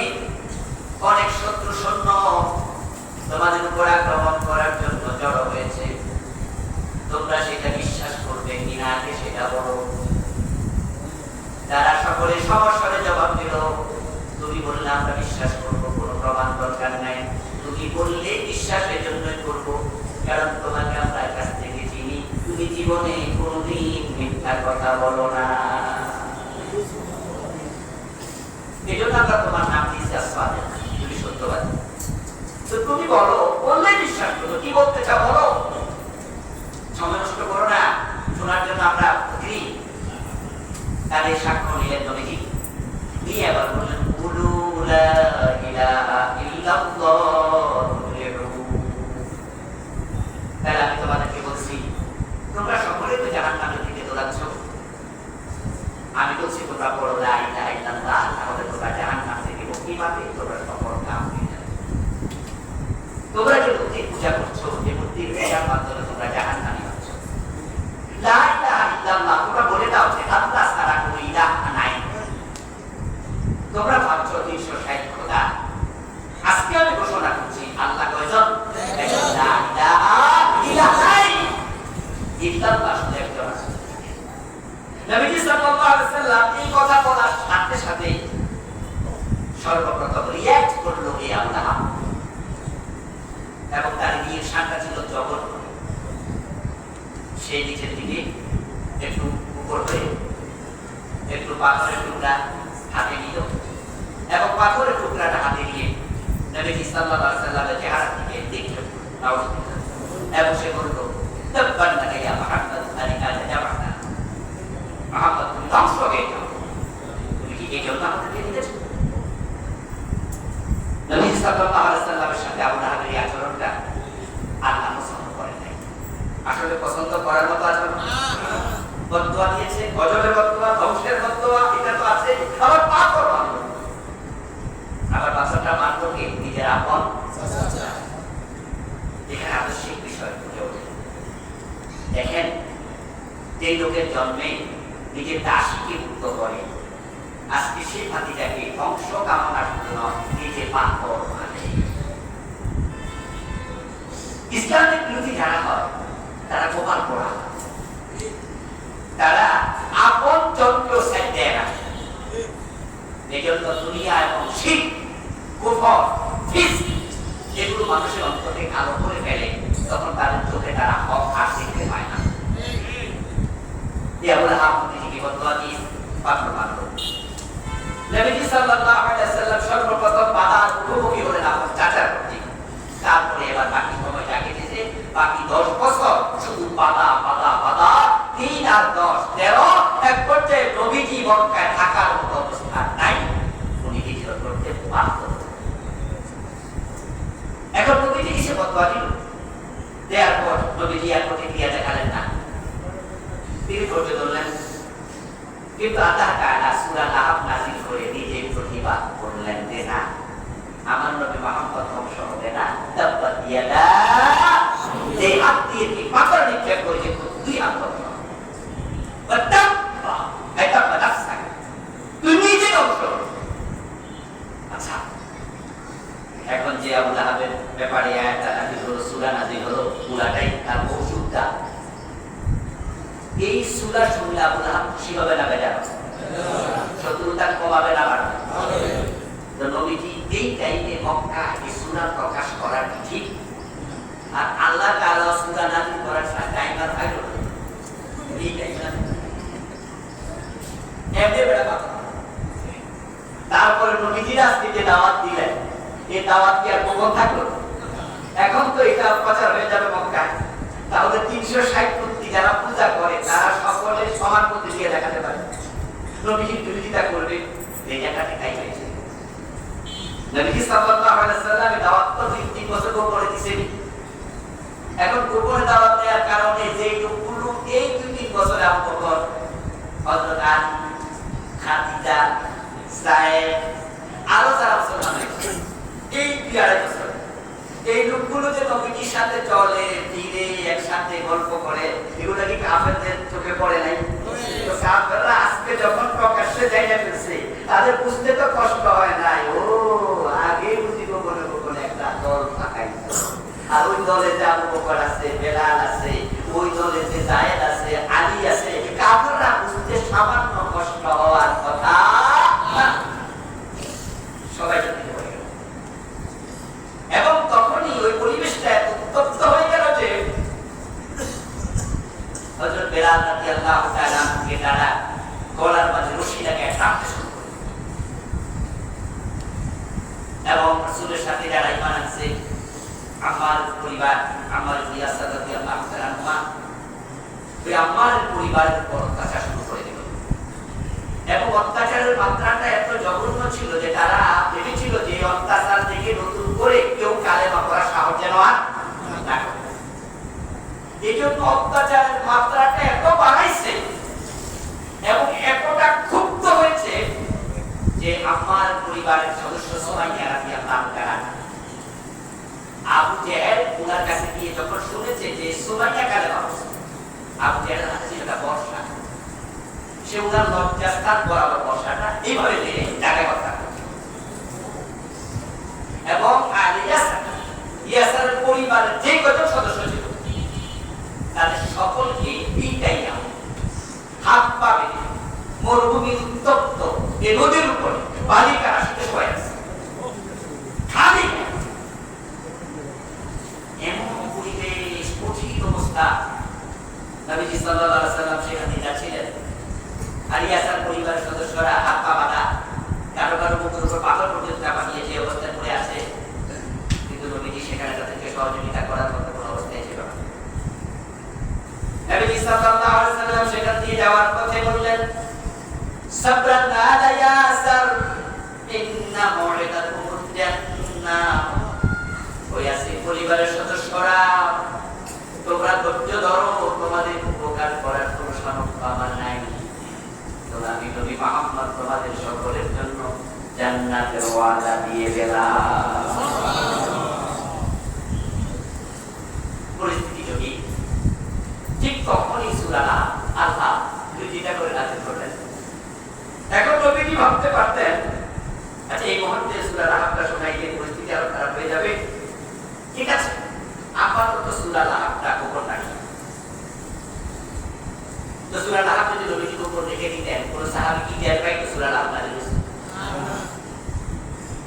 অনেক শত্রু সৈন্য তোমাদের উপর আক্রমণ করার জন্য জড়ো হয়েছে, তোমরা সেটা বিশ্বাস করবে কিনা আগে সেটা বলো। তারা সকলে সমস্যারে জবাব দিল তুমি বললে আমরা বিশ্বাস করবো, কোনো প্রমাণ দরকার নাই, তুমি বললে বিশ্বাসের জন্যই করবো, কারণ তোমাকে আমরা কাছ থেকে চিনি, তুমি জীবনে কোনোদিন মিথ্যা কথা বলো না, এই জন্য আমরা তোমার নাম দিয়েছি আসসাদিক, তুমি সত্যবাদী। তো তুমি বলো, বললে বিশ্বাস করো, কি বলতে চাও বলো, সময় নষ্ট করো না, শোনার জন্য আমরা প্রতিদিন। তাদের সাক্ষ্য নিলেন নবীজি, নিয়ে আবার বললেন কুলু লা ইলাহা ইল্লাল্লাহ। তাহলে আমি তোমাদেরকে বলছি তোমরা সকলে তো জাহান্নামের দিকে দৌড়াচ্ছ, আমি বলছি তোমরা বলো লা ইলাহা ইল্লাল্লাহ, তাহলে তোমরা জাহান্নাম থেকে মুক্তি পাবে, তোমরা সফল কাম হয়ে যাবে। তোমরা যে মূর্তির পূজা করছো, যে মূর্তির পূজার মাধ্যমে তোমরা জাহান্নামে যাচ্ছ, লা ইলাহা ইল্লাল্লাহ তোমরা বলে দাও যে আল্লাহ ছাড়া কোনো ইলাহ নাই। তোমরা ভাবছো 360 খোদা, আজকে আমি ঘোষণা করছি আল্লাহ কয়জন? লা ইলাহা ইল্লাল্লাহ শুধু একজন আছে। নবীজি সাল্লাল্লাহু আলাইহি ওয়াসাল্লাম এই কথা বলার সাথে সাথে সর্বপ্রথম রিঅ্যাক্ট করলো এই আল্লাহ, এবং তার বিয়ের শানটা ছিল জগৎ। সেই নিচের দিকে একটু উপর হয়ে একটু পাথরের টুকরা হাতে নিল এবং পাথরের টুকরাটা হাতে নিয়ে নবীজি সাল্লাল্লাহু আলাইহি ওয়াসাল্লামের চেহারার দিকে দেখল এবং সে বলল তাব্বান লাকা ইয়া মুহাম্মদ আলিকা জামাতা, মুহাম্মদ তুমি ধ্বংস হয়ে যাও, তুমি কি এই জন্য আমাদেরকে দিয়েছ? নবীজি সাল্লাল্লাহু আলাইহি ওয়াসাল্লামের সাথে আবু লাহাবের এই আচরণটা আল্লাহ পছন্দ করেন নাই। আসলে পছন্দ করার মতো আচরণ বদদুয়া দিয়েছে, গজবের বদদুয়া, ধ্বংসের বদদুয়া, এটা তো আছে, আবার পাথর মানলো, আবার পাথরটা মানলো কে? নিজের আপন চাচা। এখানে আদর্শিক বিষয় ফুটে ওঠে। দেখেন যে লোকের জন্মে নিজের দাসীকে মুক্ত করে, আজকে সেই ভাতিটাকে ধ্বংস কামনার জন্য নিজে পাথর মানে। ইসলামের বিরোধী যারা হয় তারা গোপাল পড়া, তারা আপন যন্ত্র সেট দেয় না। এজন্য দুনিয়া এবং শিরক, কুফর, ফিসক এগুলো মানুষের অন্তরে কালো করে ফেলে, তখন তাদের চোখে তারা হক আর দেখতে পায় না। আবু লাহাব নিজেকে বদদুয়া দিয়ে পাথর মারল। নবীজি সাল্লাল্লাহু আলাইহি ওয়াসাল্লাম সর্বপ্রথম বাধার মুখোমুখি হলেন আপন চাচার প্রতি, তারপরে এবার বাকি সময়টা কেটেছে, বাকি 10 বছর শুধু বাধা বাধা বাধা, 3 আর 10 13, এক পর্যায়ে নবীজি মক্কায় থাকার মতো অবস্থা নাই, উনি হিজরত করতে বাধ্য। এখন নবীজি এসে বদদুয়া দিল, দেওয়ার পর নবীজি আর প্রতিক্রিয়া দেখালেন না, তিনি ধৈর্য ধরলেন। কিন্তু আল্লাহ তাআলা সূরা লাহাব নাযিল করে নিজে প্রতিবাদ করলেন যে না, আমার নবী মুহাম্মদ ধ্বংস হবে না। তাব্বাত ইয়াদা, যে হাত দিয়ে কি পাথর নিক্ষেপ করেছে, দুই হাত ধ্বংস হবে। এটা বাদাসা, তুমি নিজে ধ্বংস। আচ্ছা, এখন যে আবু লাহাবের ব্যাপারে আয়াত নাযিল হলো, সূরা নাযিল হলো, পুরাটাই তার মৌজুদটা। এই সূরা শুনলে আবু লাহাব খুশি হবে না বেজার শত্রুতা কমাবে না বাড়বে তো নবীজি এই টাইমে মক্কা এই সূরা প্রকাশ করার ঠিক আর আল্লাহ তাআলা সূরা নাযিল করার টাইম আর পাইল এই টাইম এমনি বেড়া কথা তারপরে নবীজি রাস্তাতে দাওয়াত দিলেন এই দাওয়াত কি আর কখন থাকলো এখন তো এটা প্রচার হয়ে যাবে মক্কায় তাহলে 360 মূর্তি যারা পূজা করে তারা সকলে সমান মূর্তি দিয়ে দেখাতে পারে নবীজি বিরোধিতা করবে এই জায়গাটা তাই হয়েছে নবীজি সাল্লাল্লাহু আলাইহি ওয়াসাল্লাম দাওয়াত তো 3 বছর পরে দিয়েছেন এখন গোপনে দাওয়াত দেওয়ার কারণে যে লোকগুলো এই 2-3 বছরে আবু বকর হযরত আলী খাদিজা সায়েদ আরো যারা মুসলমান এই 2.5 বছর এই লোকগুলো যে নবীজির সাথে চলে ফিরে একসাথে গল্প করে এগুলো কি কাফেরদের চোখে পড়ে নাই তো কাফেররা আজকে যখন প্রকাশ্যে যাইয়া ফেলছে তাদের বুঝতে তো কষ্ট হয় নাই ও আগে বুঝি গোপনে একটা দল থাকাইছে আর ওই দলে যে আবু বকর আছে বেলাল আছে ওই দলে যে যায়েদ আছে আলী আছে কাফেররা বুঝতে সামান্য কষ্ট হওয়ার কথা সবাই জানে এবং তখনই ওই পরিবেশটা উত্তপ্ত হয়ে গেল যে হযরত বেলাল রাদিয়াল্লাহু তাআলা কে তারা গলার মাঝে রশি লাগিয়ে টানতে শুরু করল এবং রাসূলের সাথে যারা ঈমান আনছে আমার পরিবার আমার ইয়াসার রাদিয়াল্লাহু তাআলা ওই আমার পরিবারের উপর অত্যাচার শুরু করে দিল এবং অত্যাচারের মাত্রাটা এত জঘন্য ছিল যে তারা ভেবেছিল যে অত্যাচার থেকে নতুন করে কেউ কালেমা পড়ার সাহস যেন আর না করে এই জন্য অত্যাচারের মাত্রাটা এত বাড়াইছে এবং এতটা ক্ষুব্ধ হয়েছে যে আমার পরিবারের সদস্য সুমাইয়া রাদিয়াল্লাহু তাআলা আবু জেহেল ওনার কাছে গিয়ে যখন শুনেছে যে সুমাইয়া কালেমা পড়ছে আবু জেহেলের হাতে ছিল একটা বর্শা সে ওনার লজ্জাস্থান বরাবর বর্শাটা এইভাবে নিয়ে জায়গায় কথা এবং ইয়াসারের পরিবারের যে কজন সদস্য ছিল তাদের সকলকে পিটাইয়া হাত পা বেঁধে মরুভূমির উত্তপ্ত এ নদীর উপরে বালিকা রাশিতে শোয়া আছে খালি এমন পরিবেশ কঠিন অবস্থা নবীজি সাল্লাল্লাহু আলাইহি ওয়াসাল্লাম সেখানে যাচ্ছিলেন আর ইয়াসার পরিবারের সদস্যরা হাত পা বাঁধা কারো কারো মুখের উপর পাথর পর্যন্ত চাপা নিয়ে যে অবস্থায় পড়ে আছে কিন্তু নবীজি সেখানে তাদেরকে সহযোগিতা করার মতো কোনো অবস্থায় ছিল না নবীজি সাল্লাল্লাহু আলাইহি ওয়াসাল্লাম সেখান দিয়ে যাওয়ার পথে বললেন সাবরান আলা ইয়াসার ইন্না মাউইদাতুহুম জান্নাহ ওই ইয়াসির পরিবারের সদস্যরা তোমরা ধৈর্য ধরো তোমাদের উপকার করার কোনো সামর্থ্য আমার নাই আমি নবী মুহাম্মদ তোমাদের সকলের জন্য জান্নাতের ওয়াদা দিয়ে গেলাম পরিস্থিতি যদি ঠিক তখনই সূরা আল্লাহ দুইটা করে নাযিল করলেন এখন নবীজি ভাবতে পারতেন আচ্ছা এই মুহূর্তে সূরা লাহাবটা শোনাইলে পরিস্থিতি আরো খারাপ হয়ে যাবে ঠিক আছে আপাতত সূরা লাহাবটা গোপন রাখি তো সূরা লাহাব যদি নবীজি গোপন রেখে দিতেন কোন সাহাবী কি টের পাইতো সূরা লাহাব নাযিল হয়েছে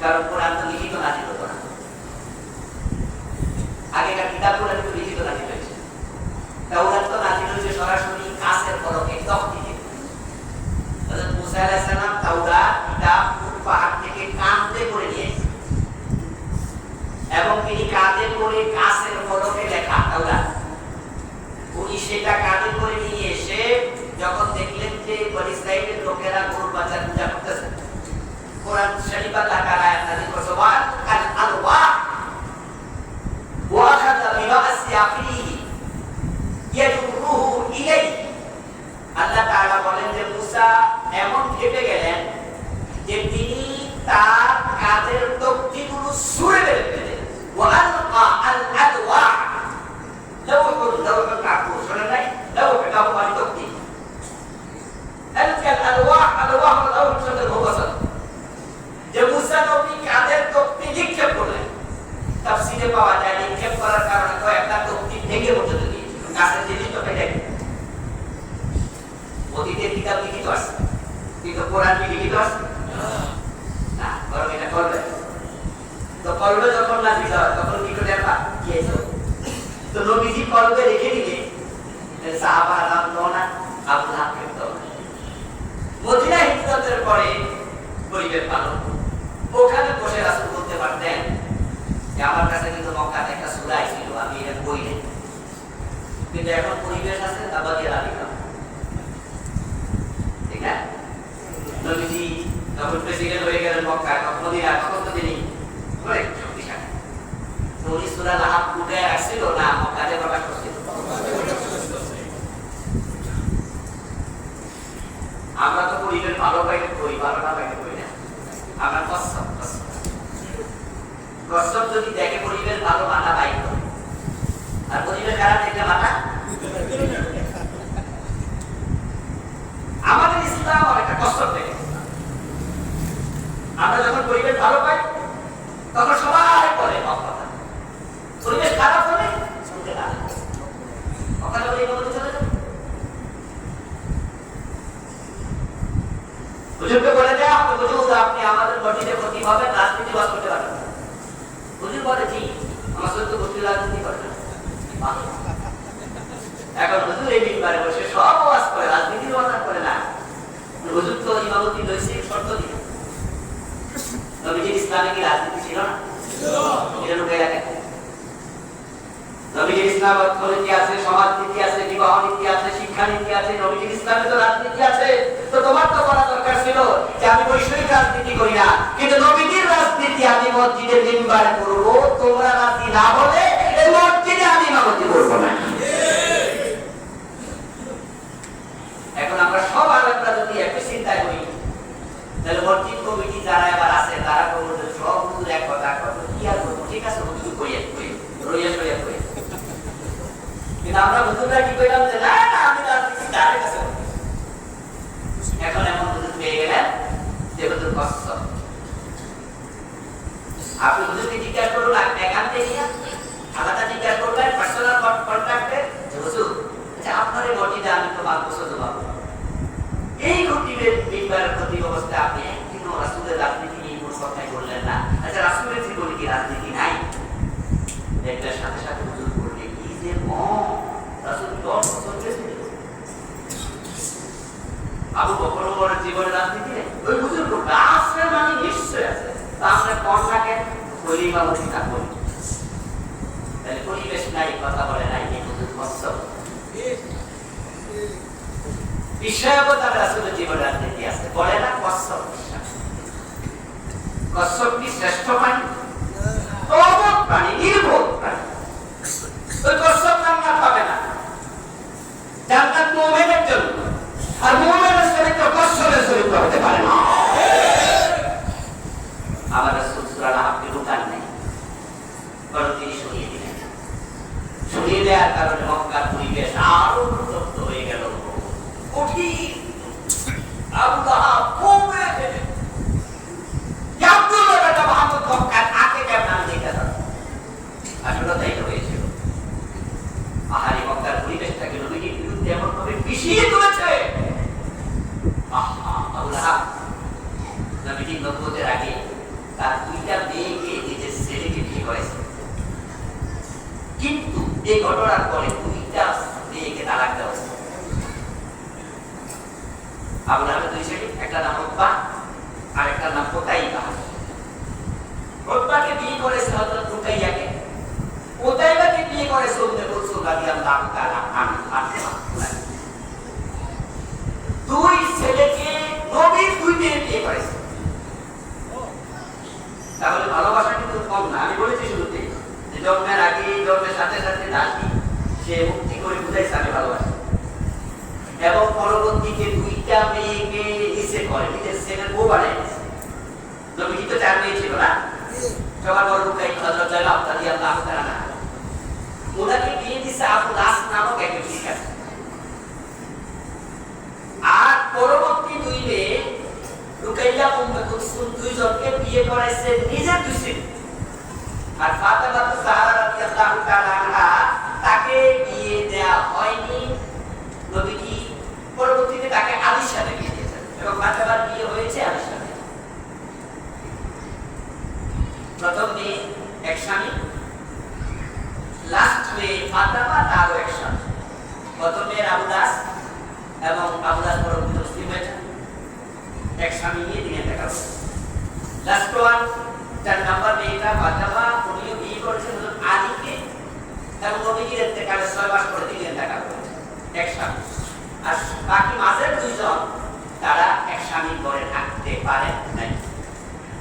কারণ কোরআন তো লিখিত নাযিল হতো না আগেকার কিতাবগুলো কিন্তু লিখিত নাযিল হয়েছে তাওরাত তো নাযিল হয়েছে সরাসরি কাসের ফলকে তখতিতে হযরত মুসা আলাইহিস সালাম তাওরাত কিতাব পাহাড় থেকে কাঁধে করে নিয়ে এবং তিনি কাঁধে করে কাসের ফলকে লেখা তাওরাত উনি সেটা কাঁধে করে নিয়ে এসে যখন দেখলেন যে বনি ইসরাইলের লোকেরা গরু বাছার পূজা করতেছে কোরআন শরীফ আল্লাহ তাআলা আয়াত নাযিল করেছে ওয়া আল আলওয়া ওয়া আখাযা বিরাসি আখিহি ইয়াজুরুহু ইলাইহি আল্লাহ তাআলা বলেন যে মুসা এমন খেপে গেলেন যে তিনি তার কাঁধের তক্তিগুলো ছুঁড়ে ফেলে দিলেন ওয়া আলকা আল আলওয়া لوح معقول شنو هي لوح كفاري تكتي الالواح الالواح شنو هو بس যে মুসা নবী কাদের তকতি কলবে যখন নাজিল হয় তখন কি করে গিয়েছে। তো নবীজি কলবে রেখে দিলে সাহাবারা নামতো না, আবু লাহাব খেতো না। মদিনা হিজরতের পরে পরিবেশ ভালো, ওখানে বসে রাসূল বলতে পারতেন যে আমার কাছে কিন্তু মক্কাতে একটা সূরা ছিল, আমি এটা বই নেই, কিন্তু এখন পরিবেশ আছে তাবা দিয়ে রাখলাম। ঠিক না? নবীজি যখন প্রেসিডেন্ট হয়ে গেলেন মক্কায়, তখন মদিনা তখন তো তিনি অনেক শক্তিশালী। তো উনি সূরা লাহাব উঠে আসছিল না মক্কাতে প্রকাশ করছিল। আমরা তো পরিবেশ ভালো পাইলে কই, ভালো না পাইলে কই না। আমরা কসম যদি দেখে পরিবেশ ভালো মাথা বাইক করে, আর পরিবেশ খারাপ দেখলে মাথা। আমাদের ইসলাম অনেকটা কষ্ট থেকে, আমরা যখন পরিবেশ ভালো পাই তখন সবাই বলে কথা, পরিবেশ খারাপ হলে শুনতে না ওখানে বলে বলতে চলে যাবে। হুজুরকে বলে দেয় হুজুর আপনি আমাদের বডিতে ক্ষতি হবে, রাজনীতি বাস করতে পারবেন। হুজুর বলে জি আমার সত্য বস্তি রাজনীতি করবেন। এখন হুজুর এই মিম্বারে বসে সব ওয়াজ করে, রাজনীতির ওয়াজ করে না। হুজুর তো ইমামতি লইছে শর্ত দিয়ে। নবীজির ইসলামে কি রাজনীতি ছিল না? এটা লুকাই রাখেন। নবীজির ইসলাম অর্থনীতি আছে, সমাজনীতি আছে, বিবাহ নীতি আছে, শিক্ষা নীতি আছে। নবীজির ইসলামে তো রাজনীতি আছে। তো তোমার তো বলা দরকার ছিল যে আমি বৈষয়িক রাজনীতি করি না, কিন্তু নবীজির রাজনীতি আমি মসজিদে মিম্বারে করব, তোমরা রাজি না হলে এই মসজিদে আমি ইমামতি করব না। এখন আমরা সব আলেমরা যদি একটু চিন্তা করি, তাহলে মসজিদ কমিটি যারা এবার আছে তারা বলবে সব হুজুর এক কথা করবো, কি আর করবো, ঠিক আছে হুজুর কইয়া রইয়া সইয়া কইয়া। কিন্তু আমরা হুজুররা কি কইলাম যে না না আমি রাজনীতি তার কাছে। এখন এমন হুজুর পেয়ে গেলেন যে হুজুর কষ্ট, আপনি হুজুরকে জিজ্ঞাসা করুন এখান থেকে আলাদা জিজ্ঞাসা করবেন পার্সোনাল কন্ট্রাক্টে যে হুজুর আচ্ছা আপনার এই মসজিদে আমি তো 5 বছর জমা করব, এই খতিবের মিম্বারের খতিব অবস্থায় আপনি একদিনও রাসূলের রাজনীতি নিয়ে কোনো কথাই বললেন না। আচ্ছা রাসূলের জীবনে কি রাজনীতি নাই? এটার সাথে সাথে হুজুর বললে কি যে রাসূল 10 বছর প্রেসিডেন্ট, আবু বকর ওমরের জীবনে রাজনীতি নেই। ওই হুজুর বলবে আছে মানে নিশ্চয় আছে, তা আমরা কোন থাকে ওই ইমামতি না করি, তাহলে পরিবেশ নাই, কথা বলে নাই, এই হুজুর কসম বিষয়ও তার রাসূলের জীবনে রাজনীতি আছে, বলে না কসম। কসম কি শ্রেষ্ঠ প্রাণী? অবধ প্রাণী, নির্বোধ প্রাণী। ওই কসম জান্নাত পাবে না, জান্নাত মুমিনের জন্য, আর মুমিনের চরিত্র কসমের চরিত্র হতে পারে না। আমার রাসূল সূরা লাহাবকে লুকান নাই, বরং তিনি শুনিয়ে দিলেন। শুনিয়ে দেওয়ার কারণে মক্কার পরিবেশ আরো উত্তপ্ত হয়ে গেল। কঠিন আবু লাহাব কমে গেলেন, আব্দুল্লাহ বেটা মুহাম্মদ মক্কার আগে কেমন আমি দেখতে পারব। আসলে তাই হয়েছিল। আহারি মক্কার পরিবেশটাকে নবীজির বিরুদ্ধে এমন ভাবে পিছিয়ে তুলেছে। আবু লাহাব নবীজির নবুয়তের আগে তার 2টা মেয়েকে নিজের ছেলেকে বিয়ে করেছে, কিন্তু এই ঘটনার পরে 2টা মেয়েকে তালাক দেওয়া হয়েছে। আবু লাহাবের 2 ছেলে, একটা নাম উতবা আর একটা নাম উতাইবা। উতবাকে বিয়ে করেছে হযরত রুকাইয়াকে, উতাইবাকে বিয়ে করেছে উম্মে কুলসুম রাদিয়াল্লাহু তাআলা আনহা। 2 ছেলেকে নবীর 2 মেয়ে বিয়ে করেছে। তাহলে ভালোবাসা কিন্তু কম না। আমি বলেছি শুরুতে যে জন্মের আগে জন্মের সাথে সাথে দাসী সে মুক্তি করে বুঝাইছে আমি ভালোবাসি, এবং পরবর্তীতে 2টা মেয়েকে নিচে করে নিজের ছেলের বউ বানিয়েছে। নবীজি তো 4 মেয়ে ছিল না, সবার বড় রুকাইয়া হযরত জায়নাব রাদিয়াল্লাহু তাআলা ওনাকে বিয়ে দিয়েছে আবু লাস নামক এক ব্যক্তির কাছে। আর পরবর্তী 2 মেয়ে রুকাইয়া উম্মে কুলসুম 2 জনকে বিয়ে করাইছে নিজের 2 ছেলে। আর ফাতেমা জাহরা রাদিয়াল্লাহু তাআলা আনহা তাকে বিয়ে দেয়া হয়নি, নবীজি পরবর্তীতে তাকে আলীর সাথে বিয়ে দিয়েছেন, এবং ফাতেমার বিয়ে হয়েছে আলীর সাথে। প্রথম মেয়ে এক স্বামী, লাস্ট মেয়ে ফাতেমা তারও এক স্বামী। প্রথম মেয়ের আবু দাস এবং আবু দাস পরবর্তী মুসলিম হয়েছে, এক স্বামী নিয়ে দিনে দেখা হচ্ছে। লাস্ট ওয়ান 4 নাম্বার মেয়েটা ফাতেমা, উনিও বিয়ে করেছেন হযরত আলীকে এবং নবীজির ইন্তেকালের 6 মাস পরে দিনে দেখা করেছে, এক স্বামী। আর বাকি মাঝের দুইজন তারা এক স্বামী করে থাকতে পারে নাই।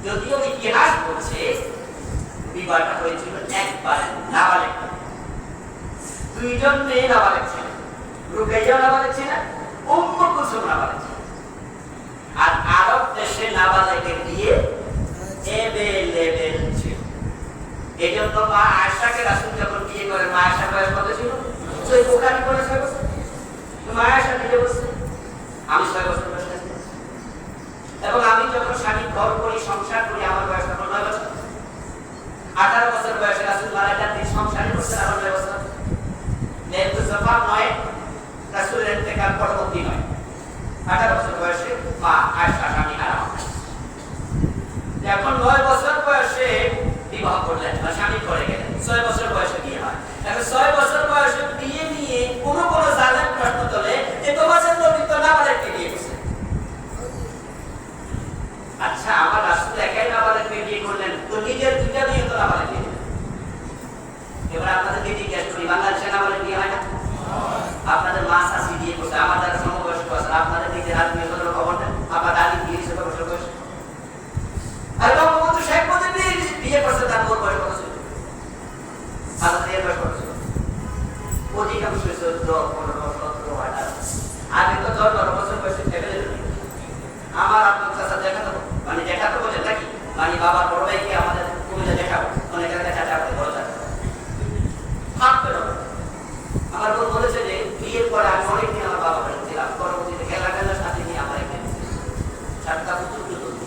যদিও ইতিহাস বলছে বিবাহটা হয়েছিল একবার নাবালেগ, দুইজন মেয়ে নাবালেগ ছিল, রুকাইয়া নাবালেগ ছিল, উম্মু কুলসুম নাবালেগ ছিল। আর আরব দেশে নাবালেগের বিয়ে এভেলেবেল ছিল। এই জন্য মা আয়েশাকে রাসূল যখন বিয়ে করেন, মা আয়েশার বয়স কত ছিল? 6 বুখারী করে 6 বছর। মা আয়েশা নিজে বলছে আমি 6 বছর বয়সে আছি, এবং আমি যখন স্বামী ঘর করি সংসার করি আমার বয়স তখন 9 বছর। 18 বছর বয়সে রাসূল মারা যান, তিনি সংসারই করছেন আরো 9 বছর। যেহেতু সফর নয়, রাসূলের ইন্তেকাল পরবর্তী নয়, 18 বছর বয়সে মা আয়েশা স্বামী হারা হন। এখন 9 বছর বয়সে বিবাহ করলেন বা স্বামী করে গেলেন, 6 বছর বয়সে বিয়ে হয়। এখন 6 বছর বয়সে বিয়ে নিয়ে কোনো জালেম প্রশ্ন তোলে যে তোমাদের নবী তো নাবালেগকে বিয়ে করছে। আচ্ছা, আমার রাসূল একাই নাবালেগকে বিয়ে করলেন, তো নিজের দুইটা মেয়ে তো নাবালেগ বিয়ে করলেন। এবার আপনাদেরকে জিজ্ঞেস করি, বাংলাদেশে নাবালেগ বিয়ে হয় না? আপনাদের মা শাশি বিয়ে করছে, আমার যারা সমবয়স্ক আছে, আপনাদের নিজের আত্মীয় স্বজনের খবর নেন, আপনার দাদি বিয়ে 6 বছর বয়সে। আর বঙ্গবন্ধু শেখ মুজিব বিয়ে করছে, তার বোর বয়স কত ছিল? আপনাদের বয়স কত ছিল? অধিকাংশ 14, 15, 17, 18। আগে তো 10 বছর বয়সে এভেলেবেল। আমার আপনার চাচা দেখাতো, মানে দেখাতো বোঝেন নাকি, মানে বাবার বড় ভাইকে আমাদের কুমিল্লা দেখাবো, অনেক জায়গায় চাচা আপনি বড় চাচা থাকবে না। আমার বোন বলেছে যে বিয়ের পরে আমি অনেকদিন আমার বাবা বাড়ি ছিলাম, পরবর্তীতে খেলার সাথে নিয়ে আমার এখানে 7টা পুত্র তুলে।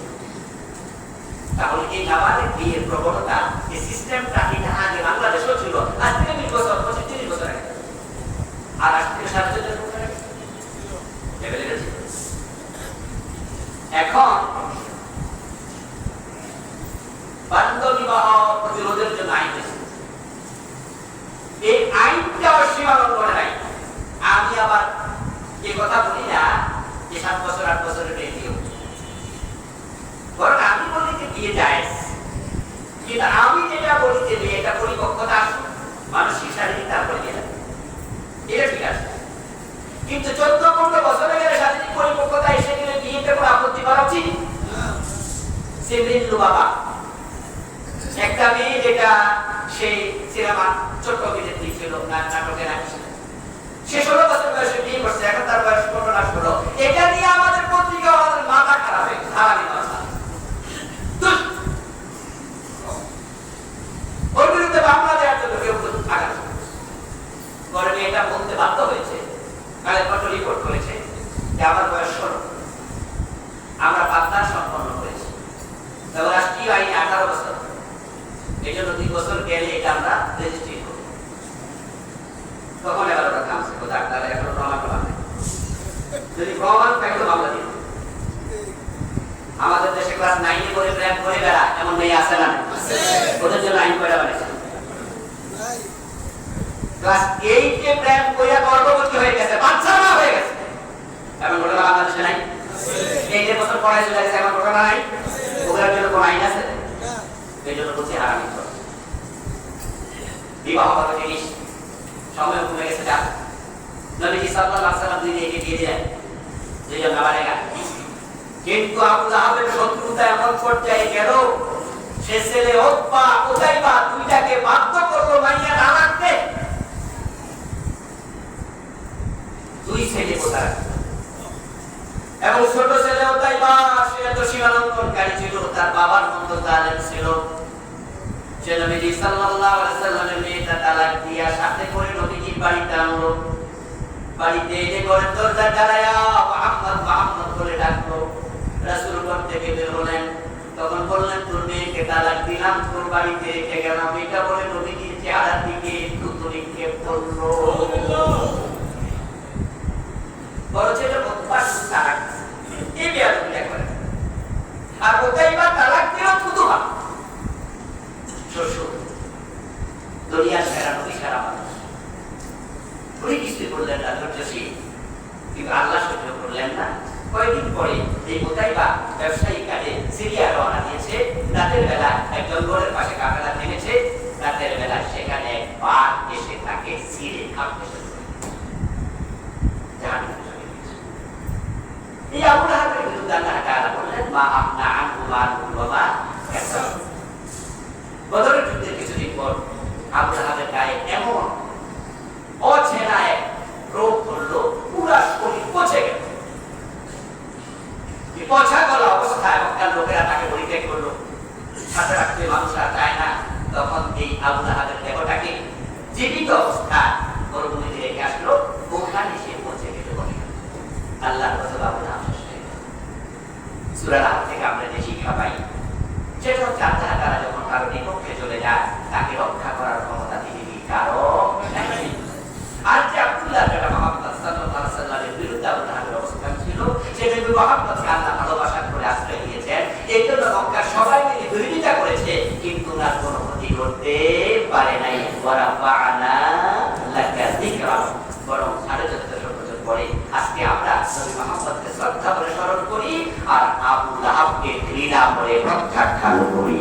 তাহলে এই নাবালেগ বিয়ের প্রবণতা, এই সিস্টেমটা এটা আগে বাংলাদেশেও ছিল, আজ থেকে 20 বছর 25-30 বছর আগে, আর আজ থেকে 7-4 বছর আগে এভেলেবেল ছিল। এখন বাল্য বিবাহ প্রতিরোধের জন্য আইন হয়েছে। এই আইনটা সীমা লঙ্ঘনের আইন। আমি আবার এই কথা বলি না যে 7 বছর 8 বছরের মেয়ে বিয়ে, বরং আমি বলি যে বিয়ে জায়েজ, কিন্তু আমি যেটা বলি যে মেয়েটা পরিপক্কতা আসুক, মানসিক শারীরিক, তারপরে বিয়ে দেয়, এটা ঠিক আছে। কিন্তু 14-15 বছরে গেলে শারীরিক পরিপক্কতা এসে গেলে বিয়েতে কোনো আপত্তি করা উচিত? সে মৃত্যু বাবা একটা মেয়ে, যেটা সেই সিনেমা ছোট্ট অভিনেত্রী ছিল, নাটকে নাকি, সে 16 বছর বয়সে বিয়ে করছে, এখন তার বয়স 15 না 16। এটা নিয়ে আমাদের পত্রিকা আমাদের মাথা খারাপ হয়ে গেছে, হারামি মাথা। ওর বিরুদ্ধে মামলা দেওয়ার জন্য কেউ আগাম ঘরে মেয়েটা বলতে বাধ্য হয়েছে, কালের পত্র রিপোর্ট করেছে যে আমার বয়স 16, আমরা পাবনা সম্পন্ন করেছি, তবে রাষ্ট্রীয় আইনে 18 বছর, এই জন্য 2 বছর গেলে এটা আমরা রেজিস্ট্রি করব। তখন এবার ওরা কামছে ডাক্তার এখনো প্রমাণ নেই, যদি প্রমাণ থাকলে মামলা দিয়ে। আমাদের দেশে ক্লাস 9 এ পড়ে প্রেম করে বেড়া এমন মেয়ে আছে না? ওদের জন্য আইন কয়টা বানিয়েছে? ক্লাস 8 এ প্রেম কইরা গর্ভবতী হয়ে গেছে, বাচ্চা মা হয়ে গেছে, এমন ঘটনা বাংলাদেশে নাই? 8 বছর পড়ায় চলে গেছে, এমন ঘটনা নাই? ওদের জন্য কোন আইন আছে? এই জন্য বলছি হারামি কর। বিবাহ কত জিনিস, সময় কমে গেছে, যা নবীজি সাল্লাল্লাহু আলাইহি ওয়াসাল্লাম দিয়ে দিলেন দুইজন নাবালেগা। কিন্তু আবু লাহাবের শত্রুতা এমন পর্যায়ে গেল, সে ছেলে উতবা উতাইবা দুইটাকে বাধ্য করলো মাইয়া না রাখতে। 2 ছেলে কোথা রাখতে, এবং ছোট ছেলে উতাইবা সে তো সীমালঙ্ঘনকারী ছিল, তার বাবার মতো জালেম ছিল। সে নবীজি সাল্লাল্লাহু আলাইহি ওয়াসাল্লামের মেয়েটা তালাক দিয়া সাথে করে নবীজির বাড়িতে আনলো। বাড়িতে এনে ঘরের দরজা জ্বালায়া মুহাম্মদ মুহাম্মদ বলে ডাকলো। রাসূল ঘর থেকে বের হলেন, তখন বললেন তোর মেয়েকে তালাক দিলাম, তোর বাড়িতে রেখে গেলাম। এটা বলে নবীজির চেহারার দিকে থুতু নিক্ষেপ করলো। বড় ছেলে উতবা তালাক এই বিয়াদবিটা করে, আর উতাইবা তালাক দিল থুতু মা শ্বশুর। দুনিয়ার সেরা নবী সেরা মানুষ, উনি কিছুই করলেন না, ধৈর্যশীল, কিন্তু আল্লাহ সহ্য করলেন না। কয়েকদিন পরে এই মোতাইবা ব্যবসায়িক কাজে সিরিয়া রওনা দিয়েছে। রাতের বেলা এক জঙ্গলের পাশে কাফেলা থেমেছে। রাতের বেলা সেখানে বাঘ এসে তাকে ছিঁড়ে খাবে। এই আবু লাহাবের বিরুদ্ধে আল্লাহ তাআলা বললেন, মা আপনা আনহু মালুহু ওয়া মা কাসাব। বদরের যুদ্ধের কিছুদিন পর আবু লাহাবের গায়ে এমন অচেনা এক রোগ ধরলো, পুরা শরীর পচে গেল। পচা গলা অবস্থায় মক্কার লোকেরা তাকে পরিত্যাগ করলো, সাথে রাখতে মানুষরা চায় না। তখন এই আবু লাহাবের দেহটাকে জীবিত অবস্থায় মরুভূমিতে রেখে আসলো, ওখানে সে পচে গেছে বলে। আল্লাহর রাসূল আবু লাহাব শেষ হয়ে গেল। সূরা নাহল থেকে আমরা যে শিক্ষা পাই সেটা হচ্ছে, আল্লাহ তাআলা যখন কারো বিপক্ষে চলে যায় তাকে রক্ষা করার ক্ষমতা তিনি কারো নাই। আর যে আব্দুল্লাহ যেটা মুহাম্মদ সাল্লাল্লাহু আলাইহি ওয়াসাল্লামের বিরুদ্ধে আবু লাহাবের অবস্থান ছিল, সেটা মুহাম্মদকে আল্লাহ ভালোবাসার করে আশ্রয় দিয়েছেন। এই জন্য মক্কার সবাই মিলে বিরোধিতা করেছে, কিন্তু তার কোনো ক্ষতি করতে পারে নাই। ওয়া রাফা'না লাকা যিকরাক, বরং 1450 বছর পরে আজকে আমরা নবী মুহাম্মদকে শ্রদ্ধা করে স্মরণ করি আর আবু লাহাবকে ঘৃণা করে প্রত্যাখ্যান করি।